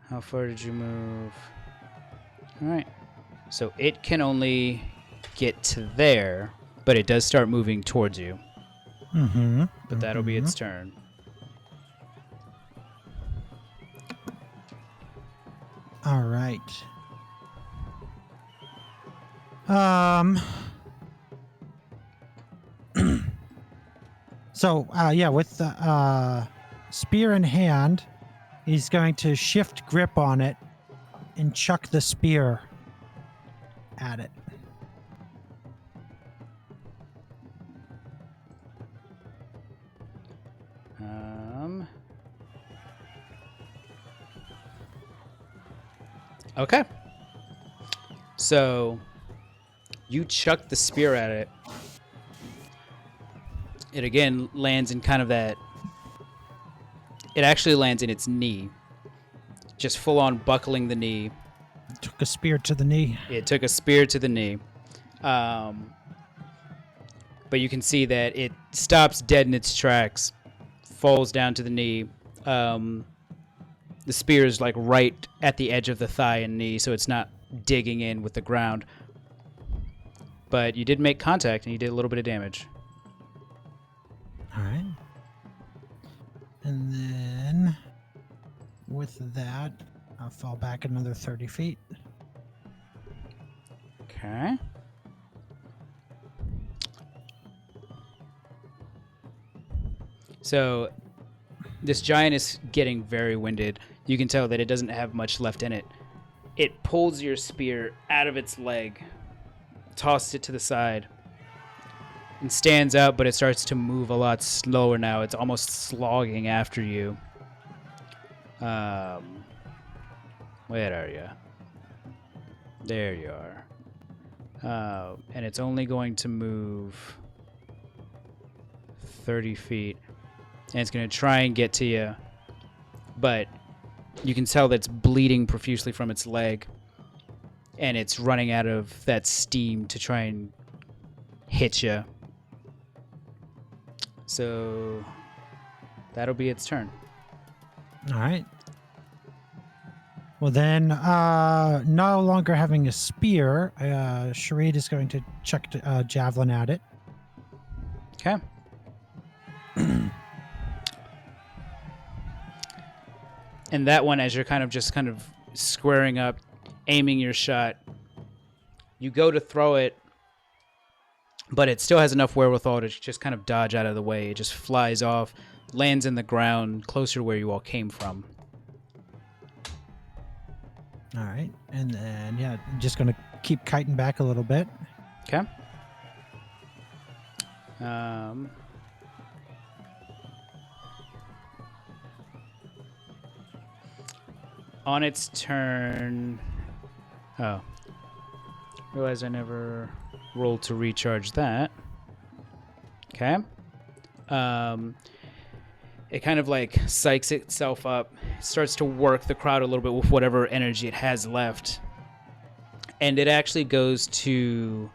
How far did you move? All right. So it can only get to there, but it does start moving towards you. Mm-hmm. But that'll be its turn. All right. So, yeah, with the spear in hand, he's going to shift grip on it and chuck the spear at it. Okay. So you chuck the spear at it. It again lands in kind of that. It actually lands in its knee. Just full on buckling the knee. Took a spear to the knee. It took a spear to the knee. But you can see that it stops dead in its tracks, falls down to the knee. The spear is like right at the edge of the thigh and knee, so it's not digging in with the ground. But you did make contact, and you did a little bit of damage. All right. And then with that, I'll fall back another 30 feet. Okay. So this giant is getting very winded. You can tell that it doesn't have much left in it. It pulls your spear out of its leg, tosses it to the side, and stands up, but it starts to move a lot slower now. It's almost slogging after you. Where are you? There you are. And it's only going to move 30 feet. And it's going to try and get to you. But you can tell that it's bleeding profusely from its leg. And it's running out of that steam to try and hit you. So that'll be its turn. All right. Well, then, no longer having a spear, Sharid is going to chuck a javelin at it. Okay. And that one, as you're kind of squaring up, aiming your shot, you go to throw it, but it still has enough wherewithal to just kind of dodge out of the way. It just flies off, lands in the ground closer to where you all came from. All right. And then, yeah, just going to keep kiting back a little bit. Okay. On its turn... Oh. Realize I never rolled to recharge that. Okay. It kind of like psychs itself up, starts to work the crowd a little bit with whatever energy it has left. And it actually goes to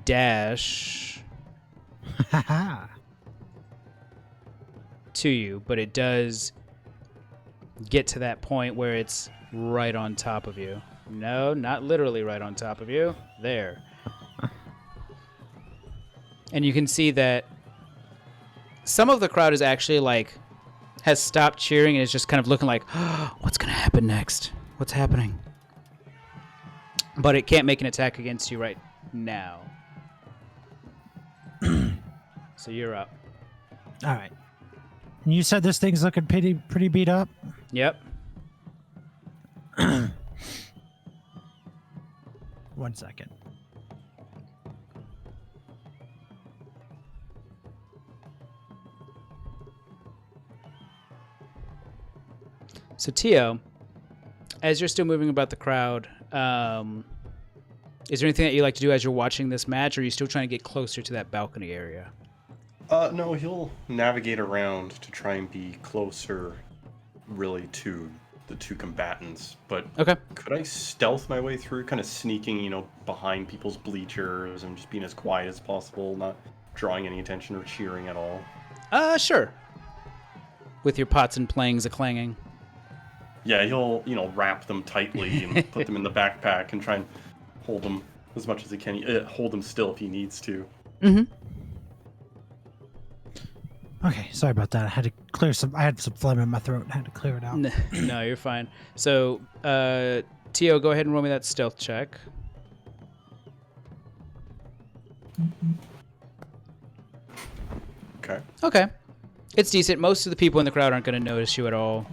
dash to you, but it does get to that point where it's right on top of you. No, not literally right on top of you. There. And you can see that some of the crowd is actually like has stopped cheering and is just kind of looking like, oh, what's going to happen next? What's happening? But it can't make an attack against you right now. So you're up. All right. And you said this thing's looking pretty beat up? Yep. 1 second. So Tio, as you're still moving about the crowd, is there anything that you like to do as you're watching this match, or are you still trying to get closer to that balcony area? No, he'll navigate around to try and be closer, really, to the two combatants. But Okay. could I stealth my way through, kind of sneaking, behind people's bleachers and just being as quiet as possible, not drawing any attention or cheering at all? Sure. With your pots and plangs a-clanging. Yeah, he'll, wrap them tightly and put them in the backpack and try and hold them as much as he can. Hold them still if he needs to. Mm-hmm. Okay, sorry about that. I had some phlegm in my throat and had to clear it out. No, you're fine. So, Tio, go ahead and roll me that stealth check. Okay. It's decent. Most of the people in the crowd aren't going to notice you at all.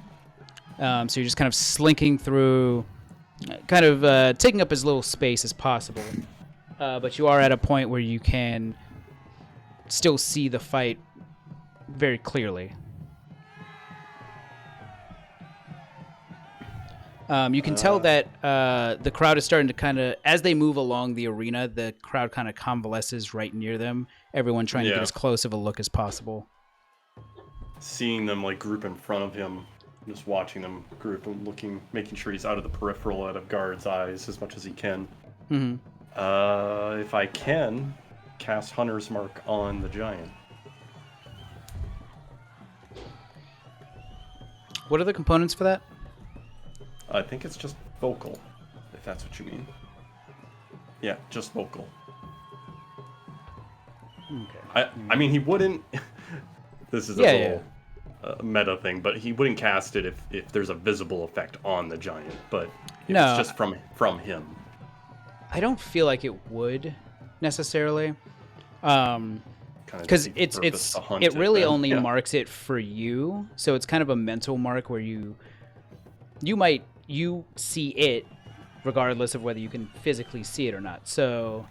So you're just kind of slinking through, kind of taking up as little space as possible. But you are at a point where you can still see the fight very clearly. You can tell that the crowd is starting to kind of, as they move along the arena, the crowd kind of convalesces right near them. Everyone trying to get as close of a look as possible. Seeing them group in front of him, just watching them group and looking, making sure he's out of the peripheral, out of guards' eyes as much as he can. Mm-hmm. If I can, cast Hunter's Mark on the giant. What are the components for that? I think it's just vocal, if that's what you mean. Yeah, just vocal. Okay. I mean, he wouldn't... This is a little meta thing, but he wouldn't cast it if there's a visible effect on the giant, but if it's just from him. I don't feel like it would, necessarily. Because it really only marks it for you, so it's kind of a mental mark where you see it regardless of whether you can physically see it or not. So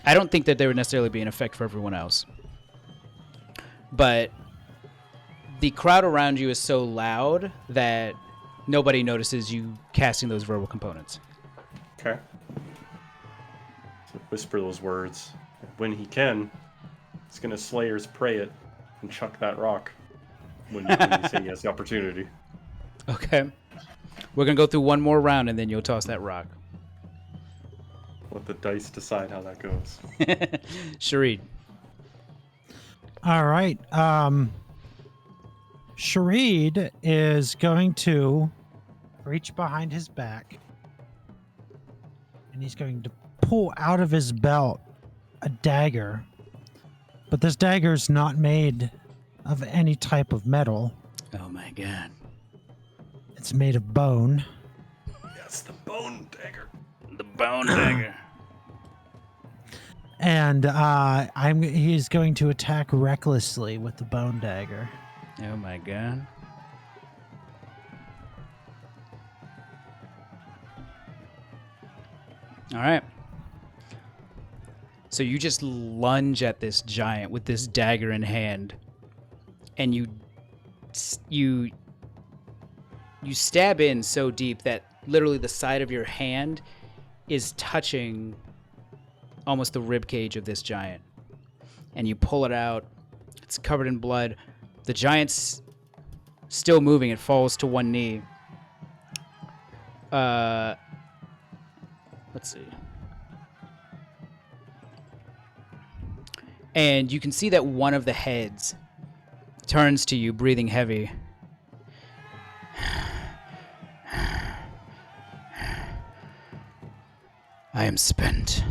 I don't think that there would necessarily be an effect for everyone else. But the crowd around you is so loud that nobody notices you casting those verbal components. Okay. So whisper those words. When he can, he's going to Slayer's pray it and chuck that rock when you say he has the opportunity. Okay. We're going to go through one more round and then you'll toss that rock. Let the dice decide how that goes. Sharid. All right. Sharid is going to reach behind his back and he's going to pull out of his belt a dagger. But this dagger is not made of any type of metal. Oh my god. It's made of bone. Yes, the bone dagger. The bone dagger. And he's going to attack recklessly with the bone dagger. Oh my god. All right. So you just lunge at this giant with this dagger in hand, and you stab in so deep that literally the side of your hand is touching almost the rib cage of this giant. And you pull it out. It's covered in blood. The giant's still moving. It falls to one knee. Let's see. And you can see that one of the heads turns to you, breathing heavy. I am spent.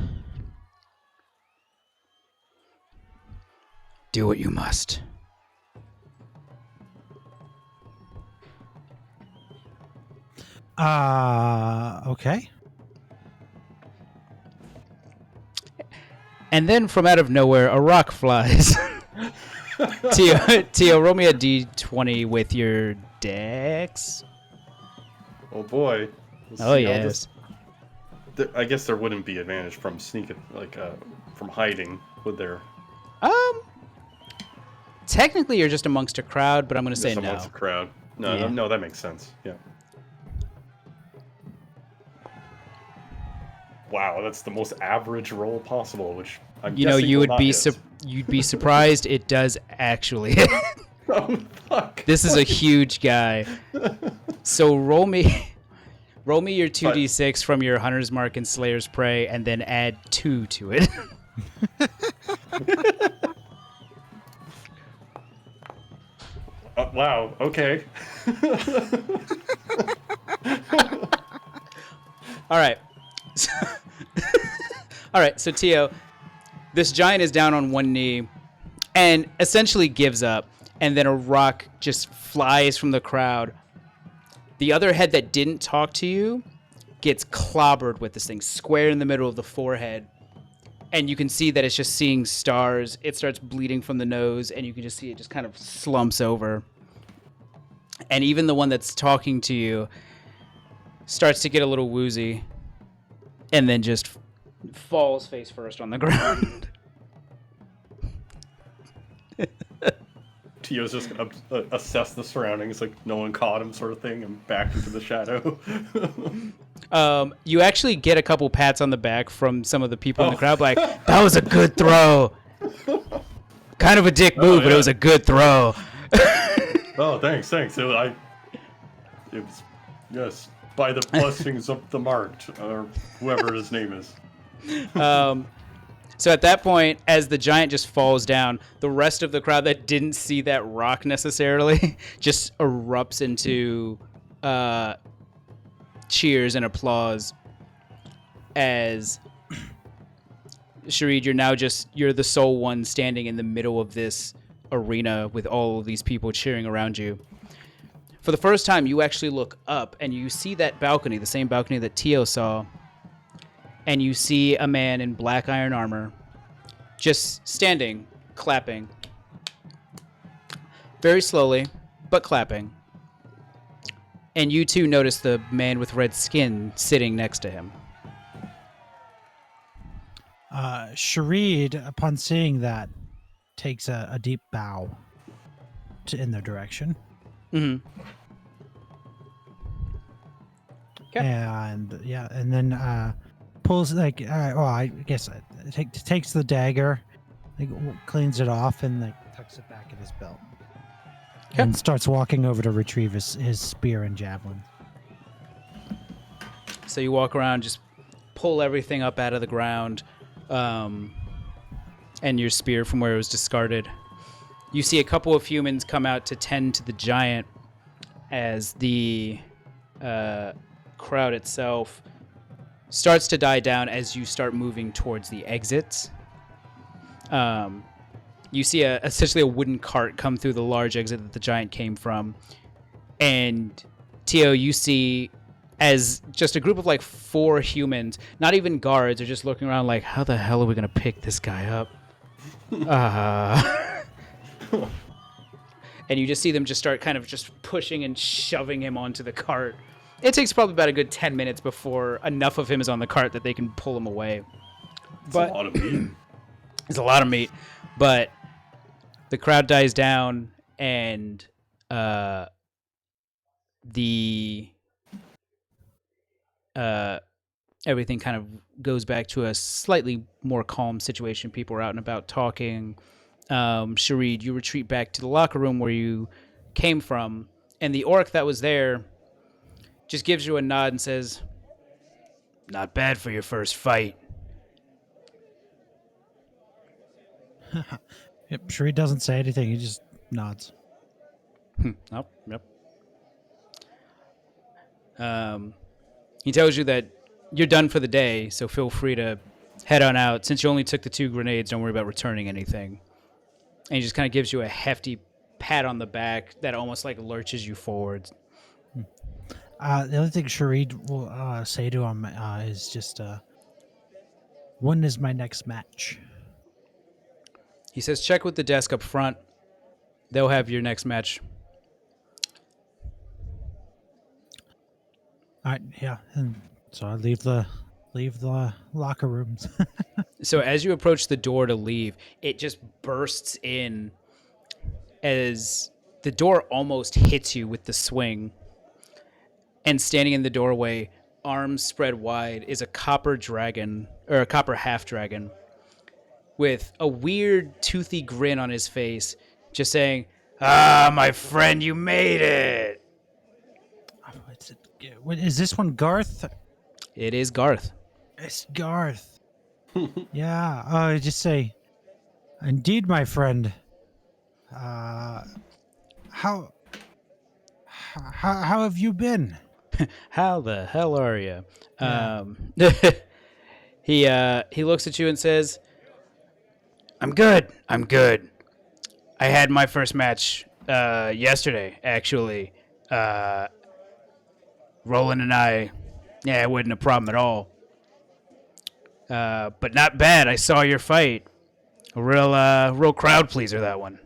Do what you must. Okay. And then from out of nowhere, a rock flies. Tio, roll me a d20 with your dex. Oh boy. Let's Oh see, yes. I guess there wouldn't be advantage from from hiding, would there? Um, technically you're just amongst a crowd, but I'm gonna say Just amongst no. the crowd. No, Yeah. no, that makes sense. Yeah. Wow, that's the most average roll possible, which I'm You know, guessing you will would not be hit. you'd be surprised. It does actually. Oh fuck! This is a huge guy. So roll me your 2d6 from your Hunter's Mark and Slayer's Prey, and then add 2 to it. Wow. Okay. All right. All right. So Tio, this giant is down on one knee, and essentially gives up. And then a rock just flies from the crowd. The other head that didn't talk to you gets clobbered with this thing square in the middle of the forehead. And you can see that it's just seeing stars. It starts bleeding from the nose, and you can just see it just kind of slumps over. And even the one that's talking to you starts to get a little woozy and then just falls face first on the ground. Tio's just gonna assess the surroundings, like no one caught him, sort of thing, and back into the shadow. You actually get a couple pats on the back from some of the people in the crowd, like, that was a good throw. Kind of a dick move, but it was a good throw. Oh, thanks. It was, yes, by the blessings of the marked, or whoever his name is. So at that point, as the giant just falls down, the rest of the crowd that didn't see that rock necessarily just erupts into cheers and applause as Sharid, you're the sole one standing in the middle of this arena with all of these people cheering around you. For the first time, you actually look up and you see that balcony, the same balcony that Tio saw, and you see a man in black iron armor just standing, clapping. Very slowly, but clapping. And you too notice the man with red skin sitting next to him. Sharid, upon seeing that, takes a deep bow in their direction. Mm-hmm. Okay. And yeah, and then pulls like, well, I guess takes the dagger, like, cleans it off, and like tucks it back in his belt, and starts walking over to retrieve his spear and javelin. So you walk around, just pull everything up out of the ground, and your spear from where it was discarded. You see a couple of humans come out to tend to the giant as the crowd itself starts to die down as you start moving towards the exits. You see essentially a wooden cart come through the large exit that the giant came from. And Tio, you see as just a group of like 4 humans, not even guards, are just looking around like, how the hell are we going to pick this guy up? And you just see them just start kind of just pushing and shoving him onto the cart. It takes probably about a good 10 minutes before enough of him is on the cart that they can pull him away. But a lot of meat. It's a lot of meat. But the crowd dies down, and everything kind of goes back to a slightly more calm situation. People are out and about talking. Sharid, you retreat back to the locker room where you came from, and the orc that was there just gives you a nod and says, "Not bad for your first fight." Yep, Sharid doesn't say anything. He just nods. Nope. He tells you that you're done for the day, so feel free to head on out. Since you only took the 2 grenades, don't worry about returning anything. And he just kind of gives you a hefty pat on the back that almost like lurches you forward. The other thing Sharid will say to him is just, when is my next match? He says, check with the desk up front. They'll have your next match. Yeah, and so I leave the locker rooms. So as you approach the door to leave, it just bursts in as the door almost hits you with the swing. And standing in the doorway, arms spread wide, is a copper dragon, or a copper half dragon, with a weird, toothy grin on his face, just saying, "Ah, my friend, you made it!" Is this one Garth? It is Garth. It's Garth. Yeah. I just say, indeed, my friend. How how have you been? How the hell are you? Yeah. He looks at you and says, "I'm good. I'm good. I had my first match yesterday, actually. Roland and I, yeah, it wasn't a problem at all. But not bad. I saw your fight. A real crowd pleaser, that one."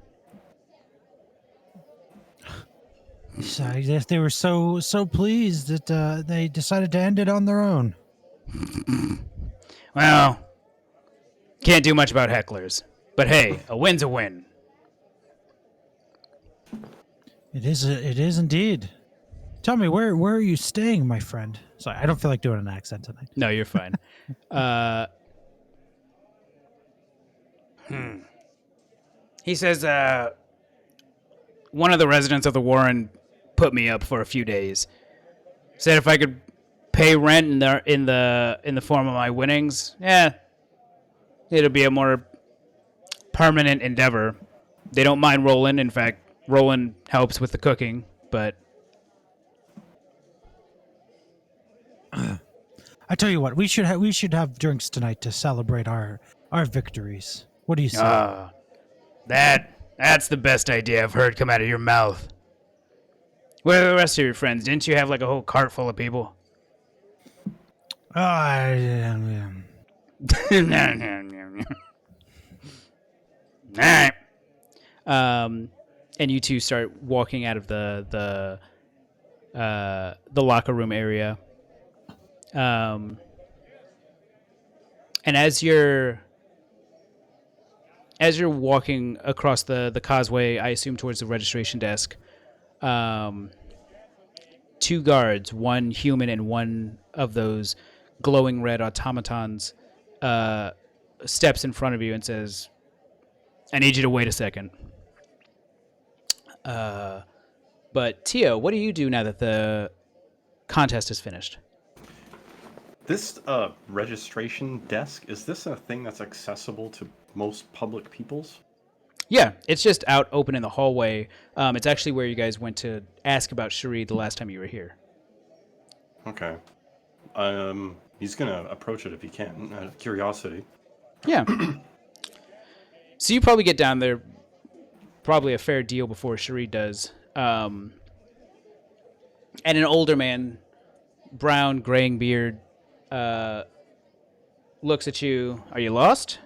So I guess they were so pleased that they decided to end it on their own. Well, can't do much about hecklers. But hey, a win's a win. It is indeed. Tell me, where are you staying, my friend? Sorry, I don't feel like doing an accent tonight. No, you're fine. He says, one of the residents of the Warren put me up for a few days. Said if I could pay rent in the form of my winnings, yeah, it'll be a more permanent endeavor. They don't mind Roland. In fact, Roland helps with the cooking, but I tell you what, we should have drinks tonight to celebrate our victories. What do you say? That's the best idea I've heard come out of your mouth. Where are the rest of your friends? Didn't you have like a whole cart full of people? Oh, All right. And you two start walking out of the locker room area. And as you're walking across the causeway, I assume towards the registration desk, two guards, one human and one of those glowing red automatons, steps in front of you and says, "I need you to wait a second." But Tio, what do you do now that the contest is finished? This registration desk, is this a thing that's accessible to most public peoples? Yeah, it's just out open in the hallway. It's actually where you guys went to ask about Sharid the last time you were here. Okay. He's gonna approach it if he can, out of curiosity. Yeah. So you probably get down there probably a fair deal before Sharid does. And an older man, brown, graying beard, looks at you. "Are you lost?"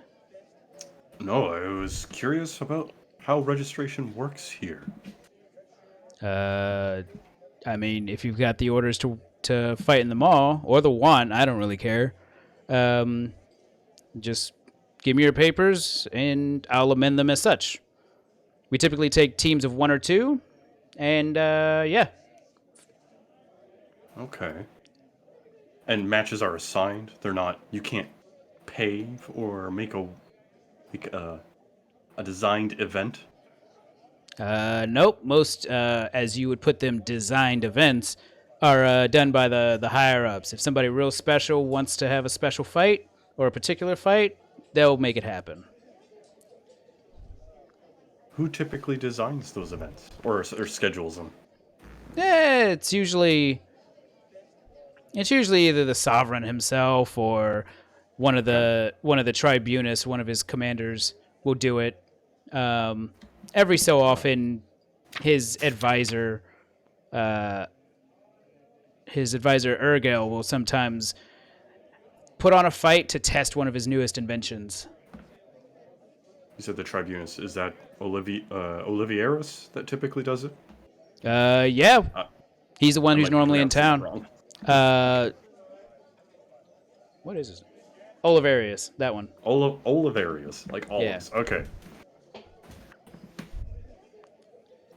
No, I was curious about how registration works here. I mean, if you've got the orders to fight in the mall, or the want, I don't really care. Just give me your papers, and I'll amend them as such. We typically take teams of one or two, and yeah. Okay. And matches are assigned. They're not. You can't pay or make a designed event. Nope. Most, as you would put them, designed events are done by the higher ups. If somebody real special wants to have a special fight or a particular fight, they'll make it happen. Who typically designs those events or schedules them? It's usually either the sovereign himself or one of the tribunists, one of his commanders will do it. Every so often, his advisor Urgel will sometimes put on a fight to test one of his newest inventions. You said the tribunus. Is that Olivieros that typically does it? Yeah. He's the one who's normally in town. Wrong. What is this? Olivarius, that one. Olivarius, like Yeah. olives. Okay.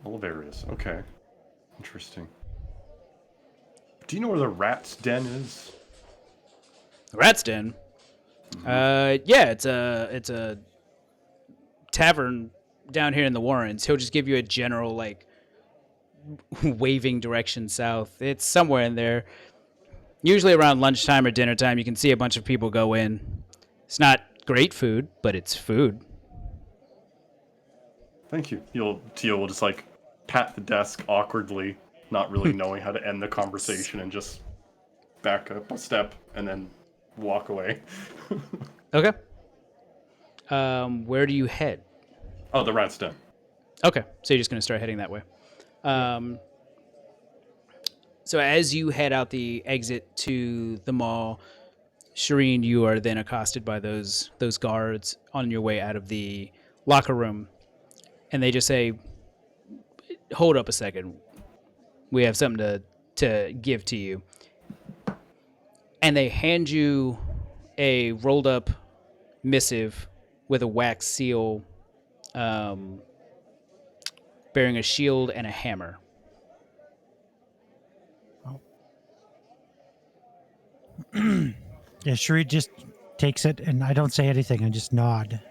Olivarius. Okay. Interesting. Do you know where the rat's den is? Rat's Den. Yeah, it's a tavern down here in the Warrens. He'll just give you a general like waving direction south. It's somewhere in there. Usually around lunchtime or dinner time, you can see a bunch of people go in. It's not great food, but it's food. Thank you. Tio will just like pat the desk awkwardly, not really knowing how to end the conversation, and just back up a step and then walk away. Okay. Where do you head? Oh, the rat's den. Okay, so you're just gonna start heading that way. So as you head out the exit to the mall, Shireen, you are then accosted by those guards on your way out of the locker room, and they just say, "Hold up a second, we have something to give to you." And they hand you a rolled up missive with a wax seal, bearing a shield and a hammer. Yeah, Sharid just takes it, and I don't say anything. I just nod.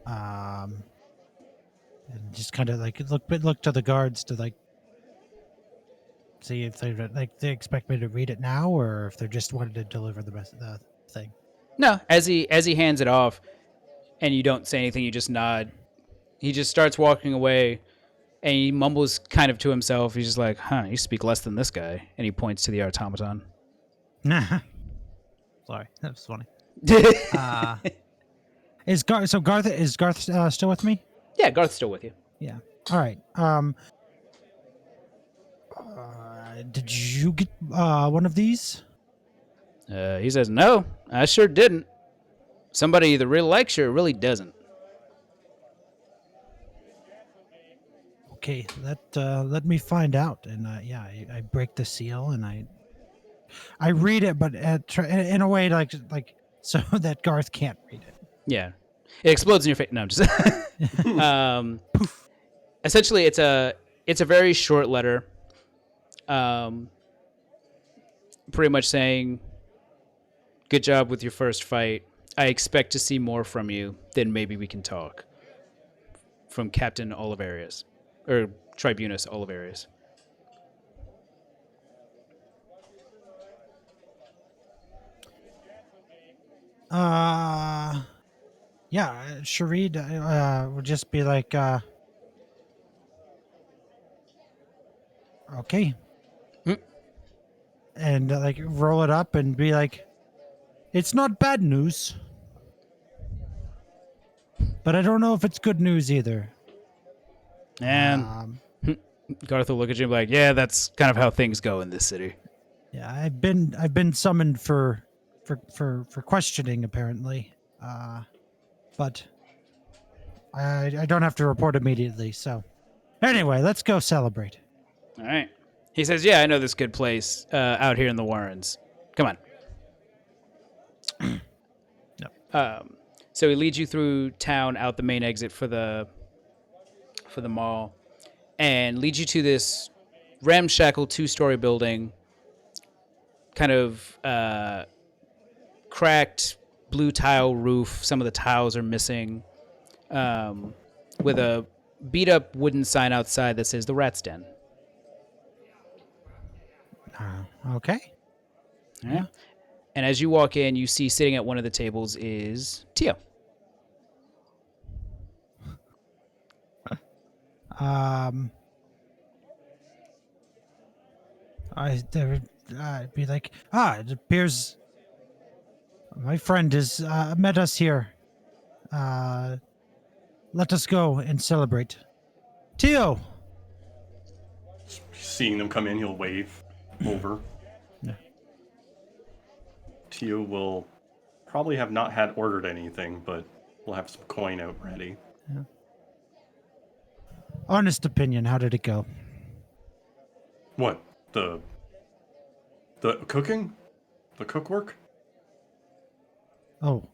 And just kind of like look to the guards to like see if they expect me to read it now, or if they just wanted to deliver the rest of the thing. No, as he hands it off, and you don't say anything, you just nod. He just starts walking away, and he mumbles kind of to himself. He's just like, "Huh, you speak less than this guy," and he points to the automaton. Sorry, that was funny. Is Garth still with me? Yeah, Garth's still with you. Yeah. All right. Did you get one of these? He says, "No, I sure didn't. Somebody either really likes you or really doesn't." Okay, let me find out. And yeah, I break the seal and I read it, but in a way like so that Garth can't read it. Yeah, it explodes in your face. No, I'm just. Essentially, it's a very short letter. Pretty much saying, "Good job with your first fight. I expect to see more from you. Then maybe we can talk." From Captain Olivarius, or Tribunus Olivarius. Yeah, Sharid would just be like, okay. And like roll it up and be like, it's not bad news, but I don't know if it's good news either. And Garth will look at you and be like, "Yeah, that's kind of how things go in this city." Yeah, I've been summoned for questioning apparently, but I don't have to report immediately. So anyway, let's go celebrate. All right. He says, "Yeah, I know this good place out here in the Warrens. Come on." No. So he leads you through town, out the main exit for the mall, and leads you to this ramshackle 2-story building, kind of cracked blue tile roof. Some of the tiles are missing, with a beat up wooden sign outside that says "The Rat's Den." Okay. Yeah. And as you walk in, you see sitting at one of the tables is Tio. I'd be like, it appears my friend has met us here. Let us go and celebrate. Tio. Seeing them come in, he'll wave over. Yeah. Tio will probably have not had ordered anything, but we'll have some coin out ready. Yeah. Honest opinion, how did it go? What? The The cooking? The cook work? Oh,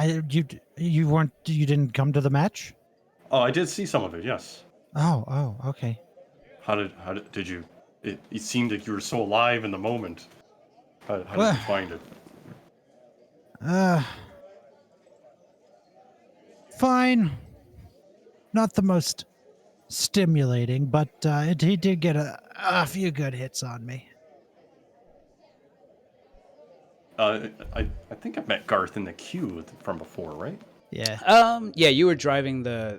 you didn't come to the match? Oh, I did see some of it, yes. Oh, okay. Did you... It seemed like you were so alive in the moment. How did Well, you find it? uh, fine. Not the most stimulating, but he did get a few good hits on me. I think I met Garth in the queue from before, right? Yeah. Yeah, you were driving the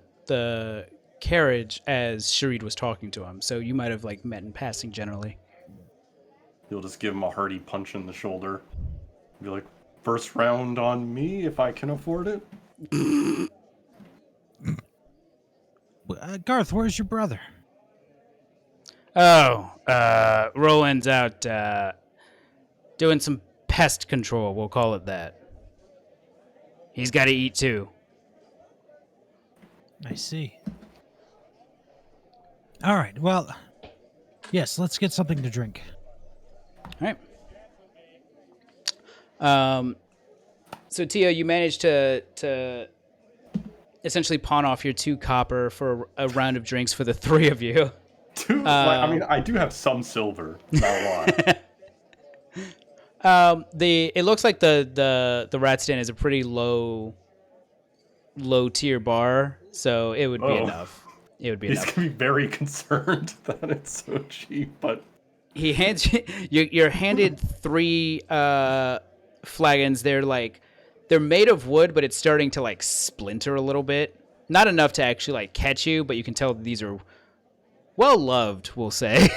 carriage as Sharid was talking to him, so you might have like met in passing generally. You'll just give him a hearty punch in the shoulder. Be like, first round on me if I can afford it. Garth, where's your brother? Oh, Roland's out doing some pest control, we'll call it that. He's got to eat too. I see. All right. Well, yes, let's get something to drink. All right. So Tio, you managed to essentially pawn off your 2 copper for a round of drinks for the 3 of you. Dude, I mean, I do have some silver, not a lot. It looks like the rat stand is a pretty low tier bar, so it would be enough. It would be He's enough. gonna be very concerned that it's so cheap, but He hands you're handed 3 flagons. They're made of wood, but it's starting to like splinter a little bit. Not enough to actually like catch you, but you can tell these are well loved, we'll say.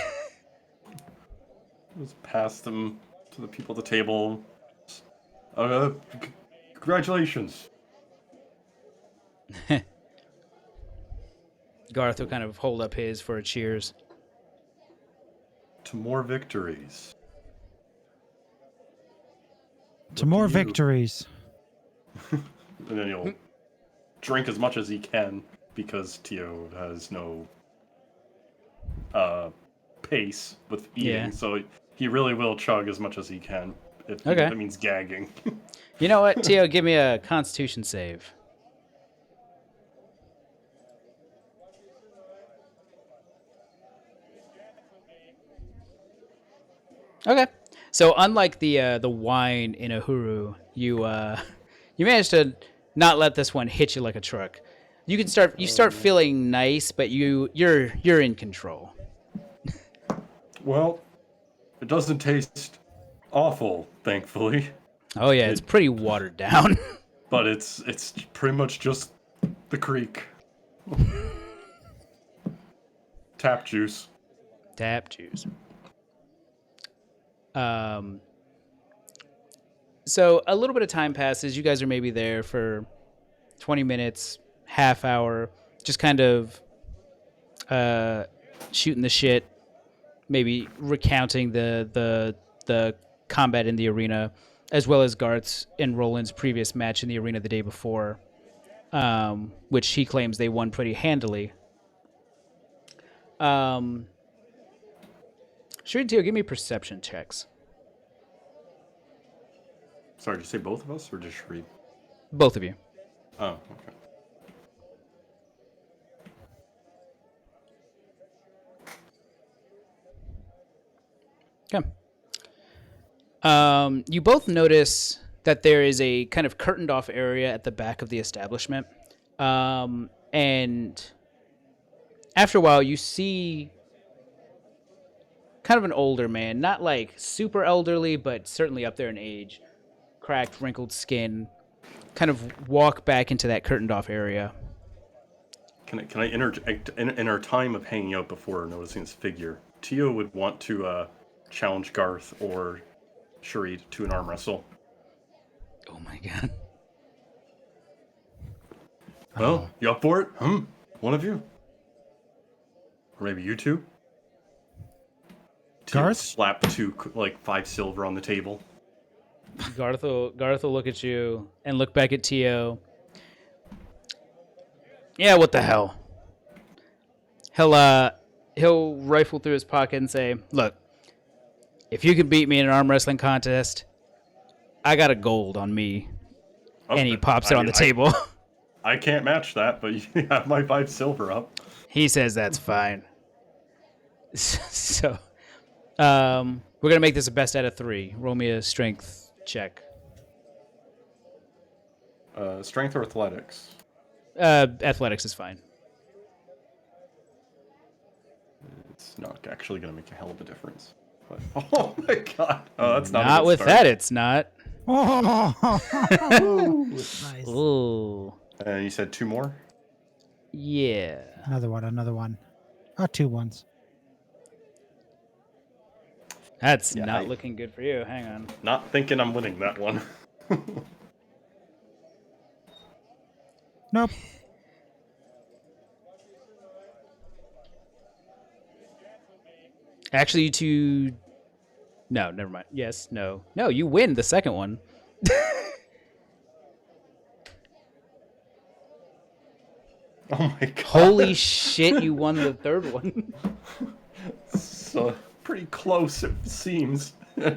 just pass them to the people at the table. Congratulations. Garth will kind of hold up his for a cheers. To more victories. To more you. victories. And then he'll drink as much as he can because Tio has no pace with eating, Yeah. so he really will chug as much as he can. If Okay. that means gagging. You know what, Tio? Give me a Constitution save. Okay. So unlike the wine in Uhuru, you managed to not let this one hit you like a truck. You start feeling nice, but you're in control. Well, it doesn't taste awful, thankfully, Oh yeah, it's pretty watered down. but it's pretty much just the creek. Tap juice. Tap juice. So a little bit of time passes. You guys are maybe there for 20 minutes, half hour, just kind of shooting the shit, maybe recounting the combat in the arena, as well as Garth's and Roland's previous match in the arena the day before, which he claims they won pretty handily. Sharid, Tio, give me perception checks. Sorry, did you say both of us or just Sharid? Both of you. Oh, okay. Okay. You both notice that there is a kind of curtained off area at the back of the establishment. And after a while, you see kind of an older man, not like super elderly, but certainly up there in age, cracked, wrinkled skin, kind of walk back into that curtained off area. Can I interject in our time of hanging out before noticing his figure? Tio would want to challenge Garth or Sharid to an arm wrestle. Oh my god. Well, you up for it? One of you? Or maybe you two? Tio Garth? slap 5 silver on the table. Garth will look at you and look back at Tio. Yeah, what the hell? He'll rifle through his pocket and say, "Look, if you can beat me in an arm wrestling contest, I got a gold on me. Oh, And he pops it on the table. I can't match that, but you have my 5 silver up. He says that's fine. So, we're gonna make this a best out of 3. Roll me a strength check. Strength or athletics? Athletics is fine. It's not actually going to make a hell of a difference. But, oh my god. Oh, that's not a Not good with start. that, it's not. Oh, nice. Ooh. And you said 2 more? Yeah. Another one. Oh, 2 ones. That's Yeah, not looking good for you. Hang on. Not thinking I'm winning that one. Nope. Actually, you two. No, never mind. Yes, no. No, you win the second one. Oh my god. Holy shit, you won the third one. So pretty close it seems.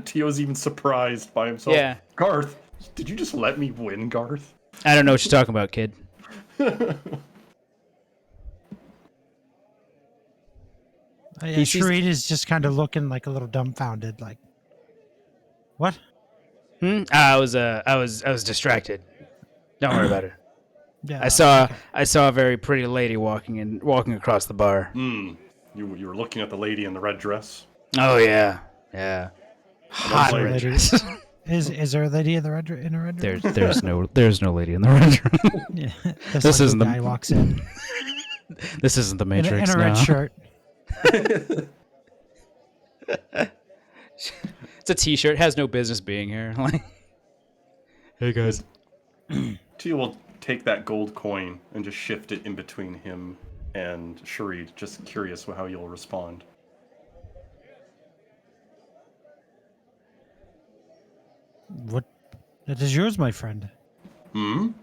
Tio's even surprised by himself. Yeah. Garth, did you just let me win, Garth? I don't know what you're talking about, kid. Yeah, Sharid is just kind of looking like a little dumbfounded, like, what? I was distracted. Don't worry about it. Yeah, I saw a very pretty lady walking across the bar. You were looking at the lady in the red dress. Oh yeah, yeah. Hot like- red dress. Is there a lady in the red in a red dress? There's no lady in the red dress. Yeah, This isn't the guy walks in This isn't the in Matrix. a red no. shirt. It's a T-shirt. Has no business being here. Like, hey guys. Tio will take that gold coin and just shift it in between him and Sharid. Just curious how you'll respond. What? That is yours, my friend. You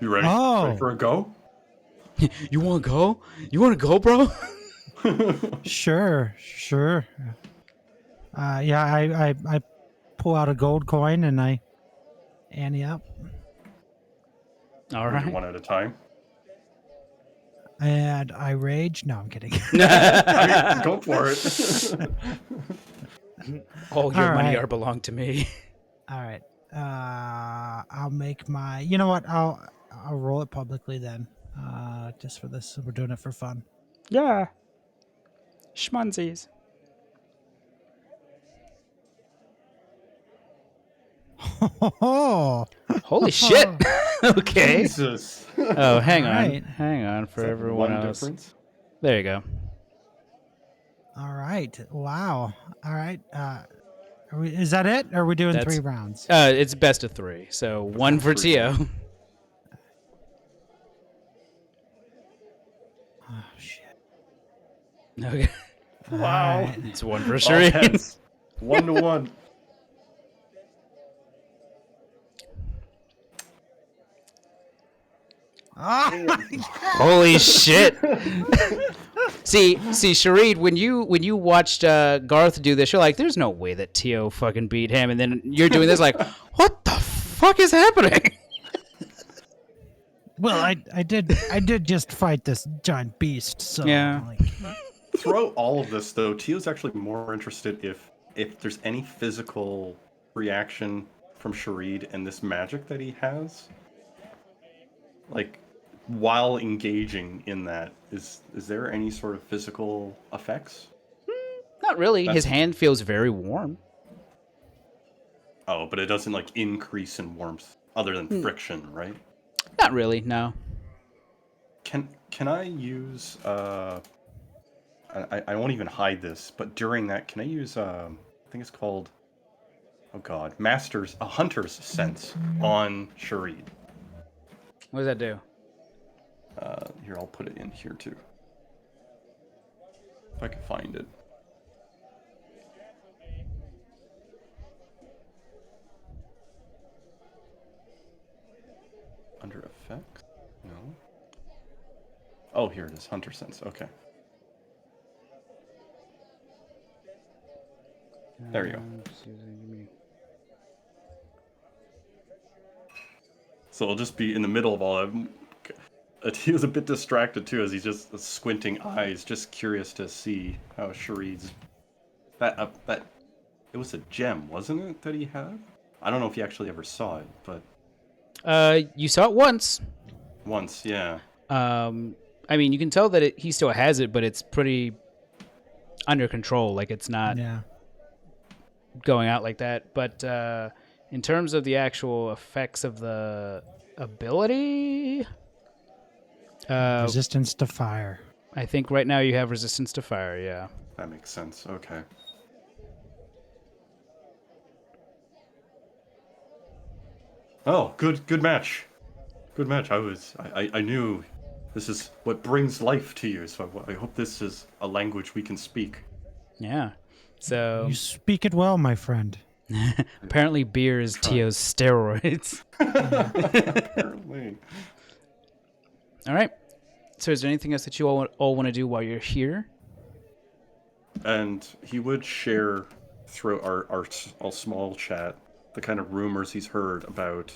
ready, Oh. ready for a go? You want to go? You want to go, bro? Sure. Yeah, I pull out a gold coin and I ante up, All We'll do right. one at a time. and I rage. No, I'm kidding. I mean, go for it. All your All money right. are belong to me. All right. I'll make my. You know what? I'll roll it publicly then. Just for this, we're doing it for fun. Yeah. Schmunzies. Oh, Holy shit. Okay. Jesus. Oh, hang on. Alright. Hang on for Is that everyone one else. difference? There you go. all right. Wow. All right. Is that it? Or are we doing That's- 3 rounds? It's best of 3. So one for three. Tio. Oh shit. Okay. Wow. Alright. It's one for All Sharid. heads. 1-1. Oh, Holy shit. See, Sharid, when you watched Garth do this, you're like, there's no way that Tio fucking beat him, and then you're doing this like, what the fuck is happening? well, I did just fight this giant beast. So Yeah. like, Throughout all of this, though, Tio's actually more interested if there's any physical reaction from Sharid and this magic that he has. Like, while engaging in that, is there any sort of physical effects? Not really. His That's- hand feels very warm. Oh, but it doesn't like increase in warmth other than friction, right? Not really, no. Can I use I won't even hide this, but during that, can I use I think it's called, oh god, a hunter's sense on Sharid. What does that do? Here, I'll put it in here too. If I can find it. Under effects? No. Oh, here it is. Hunter sense. Okay. There you go. So it'll just be in the middle of all of them. He was a bit distracted too, as he's just squinting eyes, just curious to see how Sharid's that it was a gem, wasn't it, that he had? I don't know if he actually ever saw it, but You saw it once. once, yeah. I mean, you can tell that he still has it, but it's pretty under control. Like, it's not going out like that. But in terms of the actual effects of the ability, Resistance to fire. I think right now you have resistance to fire. Yeah. That makes sense. Okay. Oh, good match. Good match. I knew this is what brings life to you, so I hope this is a language we can speak. Yeah. So You speak it well, my friend. apparently beer is Tio's steroids. Apparently. All right. So is there anything else that you all want to do while you're here? And he would share through our small chat the kind of rumors he's heard about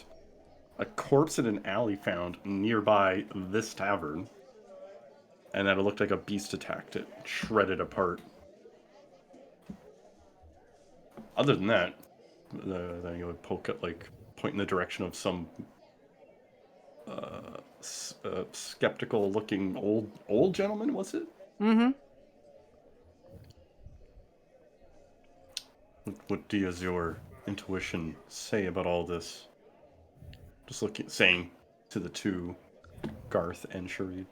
a corpse in an alley found nearby this tavern, and that it looked like a beast attacked it, shredded apart. Other than that, then he would point in the direction of some skeptical-looking old gentleman. Was it? Mm-hmm. What does your intuition say about all this? Just saying to the two, Garth and Sharid.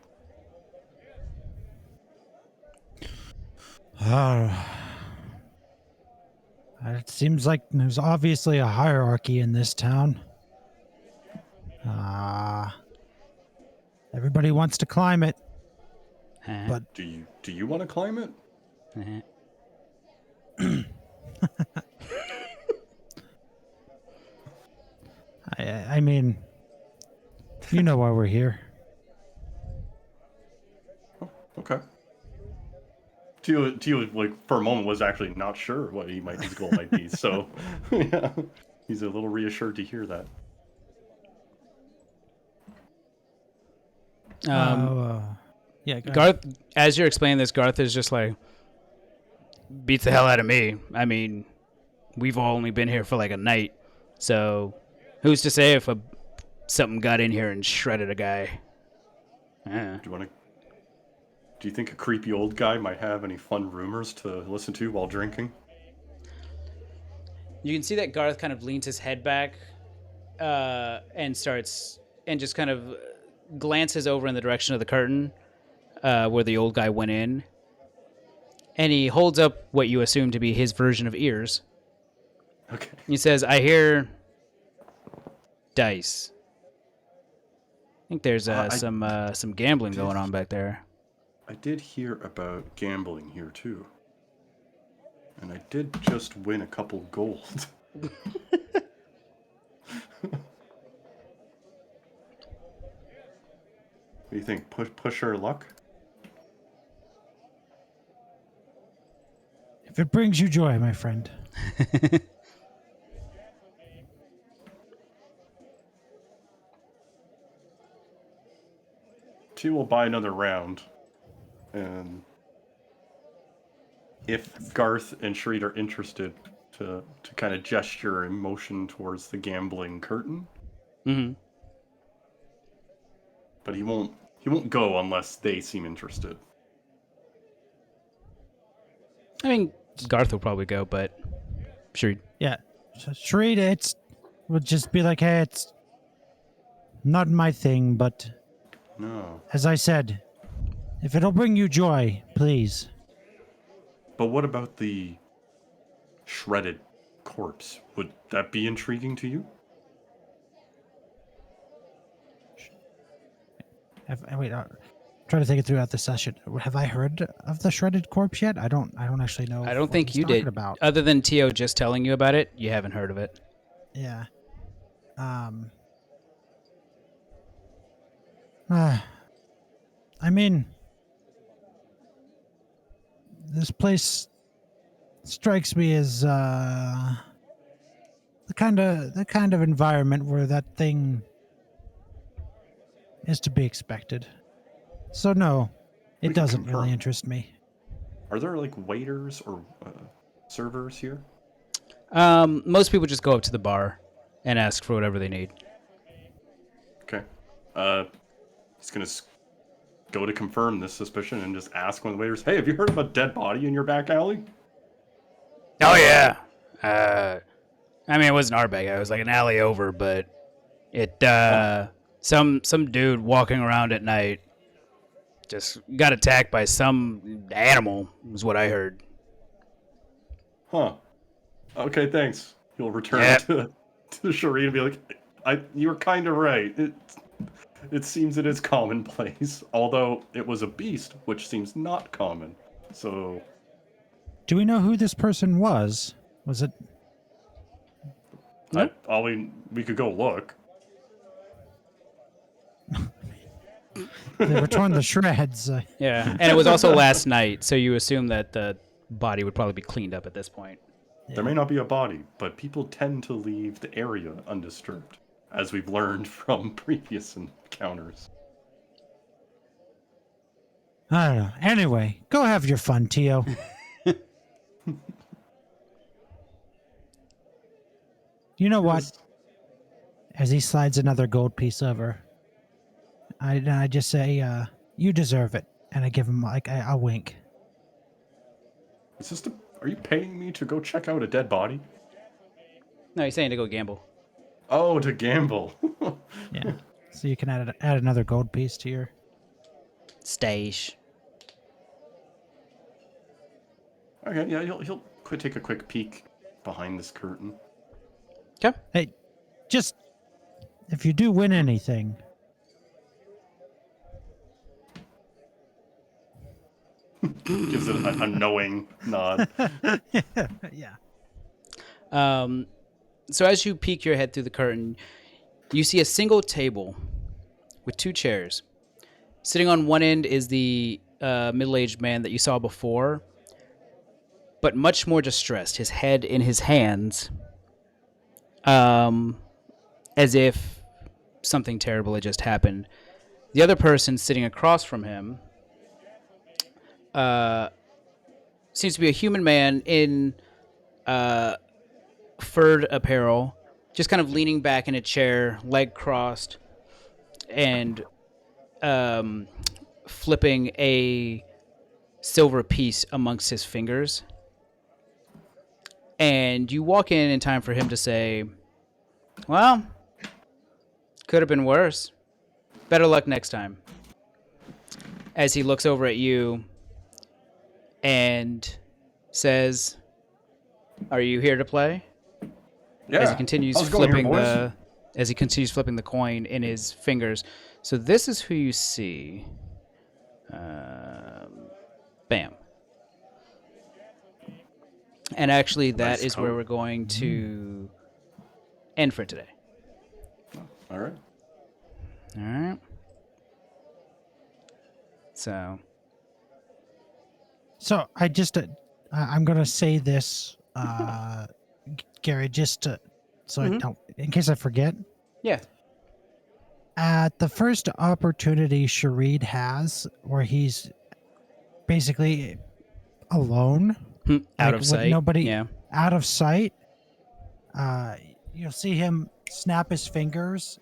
It seems like there's obviously a hierarchy in this town. Everybody wants to climb it, but Do you want to climb it? I mean, you know why we're here. Oh, okay. Tio, like, for a moment, was actually not sure what his goal might be. So, yeah, he's a little reassured to hear that. Yeah, Garth, as you're explaining this, Garth is just like, beats the hell out of me. I mean, we've all only been here for like a night, so who's to say if something got in here and shredded a guy? Do you think a creepy old guy might have any fun rumors to listen to while drinking? You can see that Garth kind of leans his head back and just kind of glances over in the direction of the curtain where the old guy went in. And he holds up what you assume to be his version of ears. Okay. He says, I hear dice. I think there's some gambling going on back there. I did hear about gambling here, too. And I did just win a couple gold. What do you think? Push our luck? If it brings you joy, my friend. Two will buy another round. And if Garth and Sharid are interested to kind of gesture and motion towards the gambling curtain. Mm-hmm. But he won't go unless they seem interested. I mean, Garth will probably go, but Sharid. Yeah. So Sharid, would just be like, hey, it's not my thing, but No. as I said, if it'll bring you joy, please. But what about the shredded corpse? Would that be intriguing to you? Wait, try to think it throughout the session. Have I heard of the shredded corpse yet? I don't actually know. I don't what think he's you talking did. About. Other than Tio just telling you about it, you haven't heard of it. Yeah. I mean, this place strikes me as the kind of environment where that thing is to be expected. So no, We it can doesn't really confirm. interest me. Are there like waiters or servers here? Most people just go up to the bar and ask for whatever they need. Okay. He's gonna go to confirm this suspicion and just ask one of the waiters, "Hey, have you heard of a dead body in your back alley?" Oh yeah. I mean, it wasn't our back. It was like an alley over, but it some dude walking around at night just got attacked by some animal. Was what I heard. Huh. Okay, thanks. He'll return Yep. to Sharid and be like, you were kind of right. It seems it is commonplace, although it was a beast, which seems not common. So, Do we know who this person was? Was it? No? we could go look. They were torn to shreds. Yeah, and it was also last night, so you assume that the body would probably be cleaned up at this point. There may not be a body, but people tend to leave the area undisturbed, as we've learned from previous encounters. I don't know. Anyway, go have your fun, Tio. You know what? As he slides another gold piece over, I just say, "You deserve it," and I give him like a wink. Is this are you paying me to go check out a dead body? No, he's saying to go gamble. Oh, to gamble. Yeah. So you can add another gold piece to your. Stage. Okay, yeah, he'll take a quick peek behind this curtain. Okay. Hey, just if you do win anything, Gives it a knowing nod. yeah. So as you peek your head through the curtain, you see a single table with two chairs. Sitting on one end is the middle-aged man that you saw before, but much more distressed, his head in his hands, as if something terrible had just happened. The other person sitting across from him seems to be a human man in furred apparel, just kind of leaning back in a chair, leg crossed, and flipping a silver piece amongst his fingers. And you walk in time for him to say, "Well, could have been worse. Better luck next time." As he looks over at you and says, "Are you here to play?" Yeah. As he continues how's it going here, flipping boys? the coin in his fingers. So this is who you see. Bam. And actually, that Nice is where coat. we're going to end for today. All right. All right. So I just I'm gonna say this, Gary, just so I don't, in case I forget. yeah, At the first opportunity Sharid has, where he's basically alone, out like, of with sight. nobody Yeah. out of sight, you'll see him snap his fingers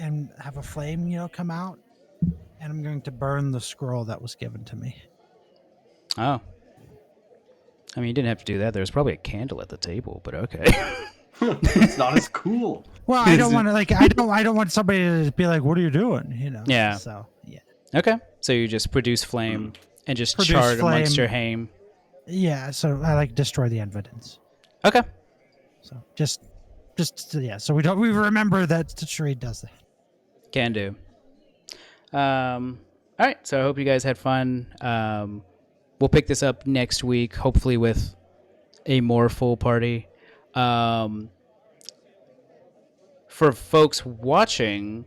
and have a flame, come out, and I'm going to burn the scroll that was given to me. Oh. I mean, you didn't have to do that. There was probably a candle at the table, but okay. It's not as cool. Well, I don't want to I don't want somebody to be like, "What are you doing?" Yeah. So yeah. Okay. So you just produce flame and just Produce char it amongst flame. your hame. Yeah. So I destroy the evidence. Okay. So just yeah. So we remember that Sharid does that. Can do. All right. So I hope you guys had fun. We'll pick this up next week, hopefully with a more full party. For folks watching,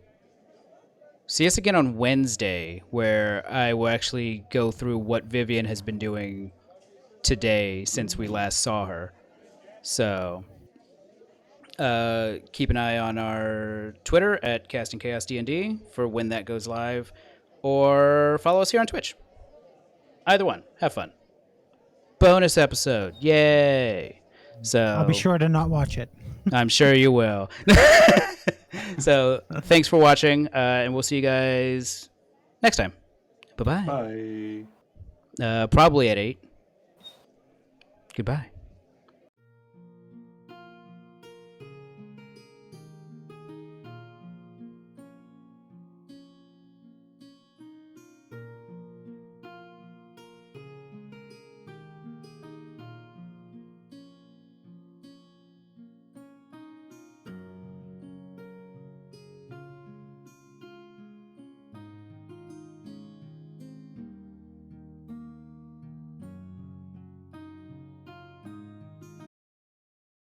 see us again on Wednesday, where I will actually go through what Vivian has been doing today since we last saw her. So keep an eye on our Twitter at Casting Chaos D&D for when that goes live, or follow us here on Twitch. Either one. Have fun. Bonus episode. Yay. So I'll be sure to not watch it. I'm sure you will. So thanks for watching, and we'll see you guys next time. Bye-bye. Bye. Probably at 8. Goodbye.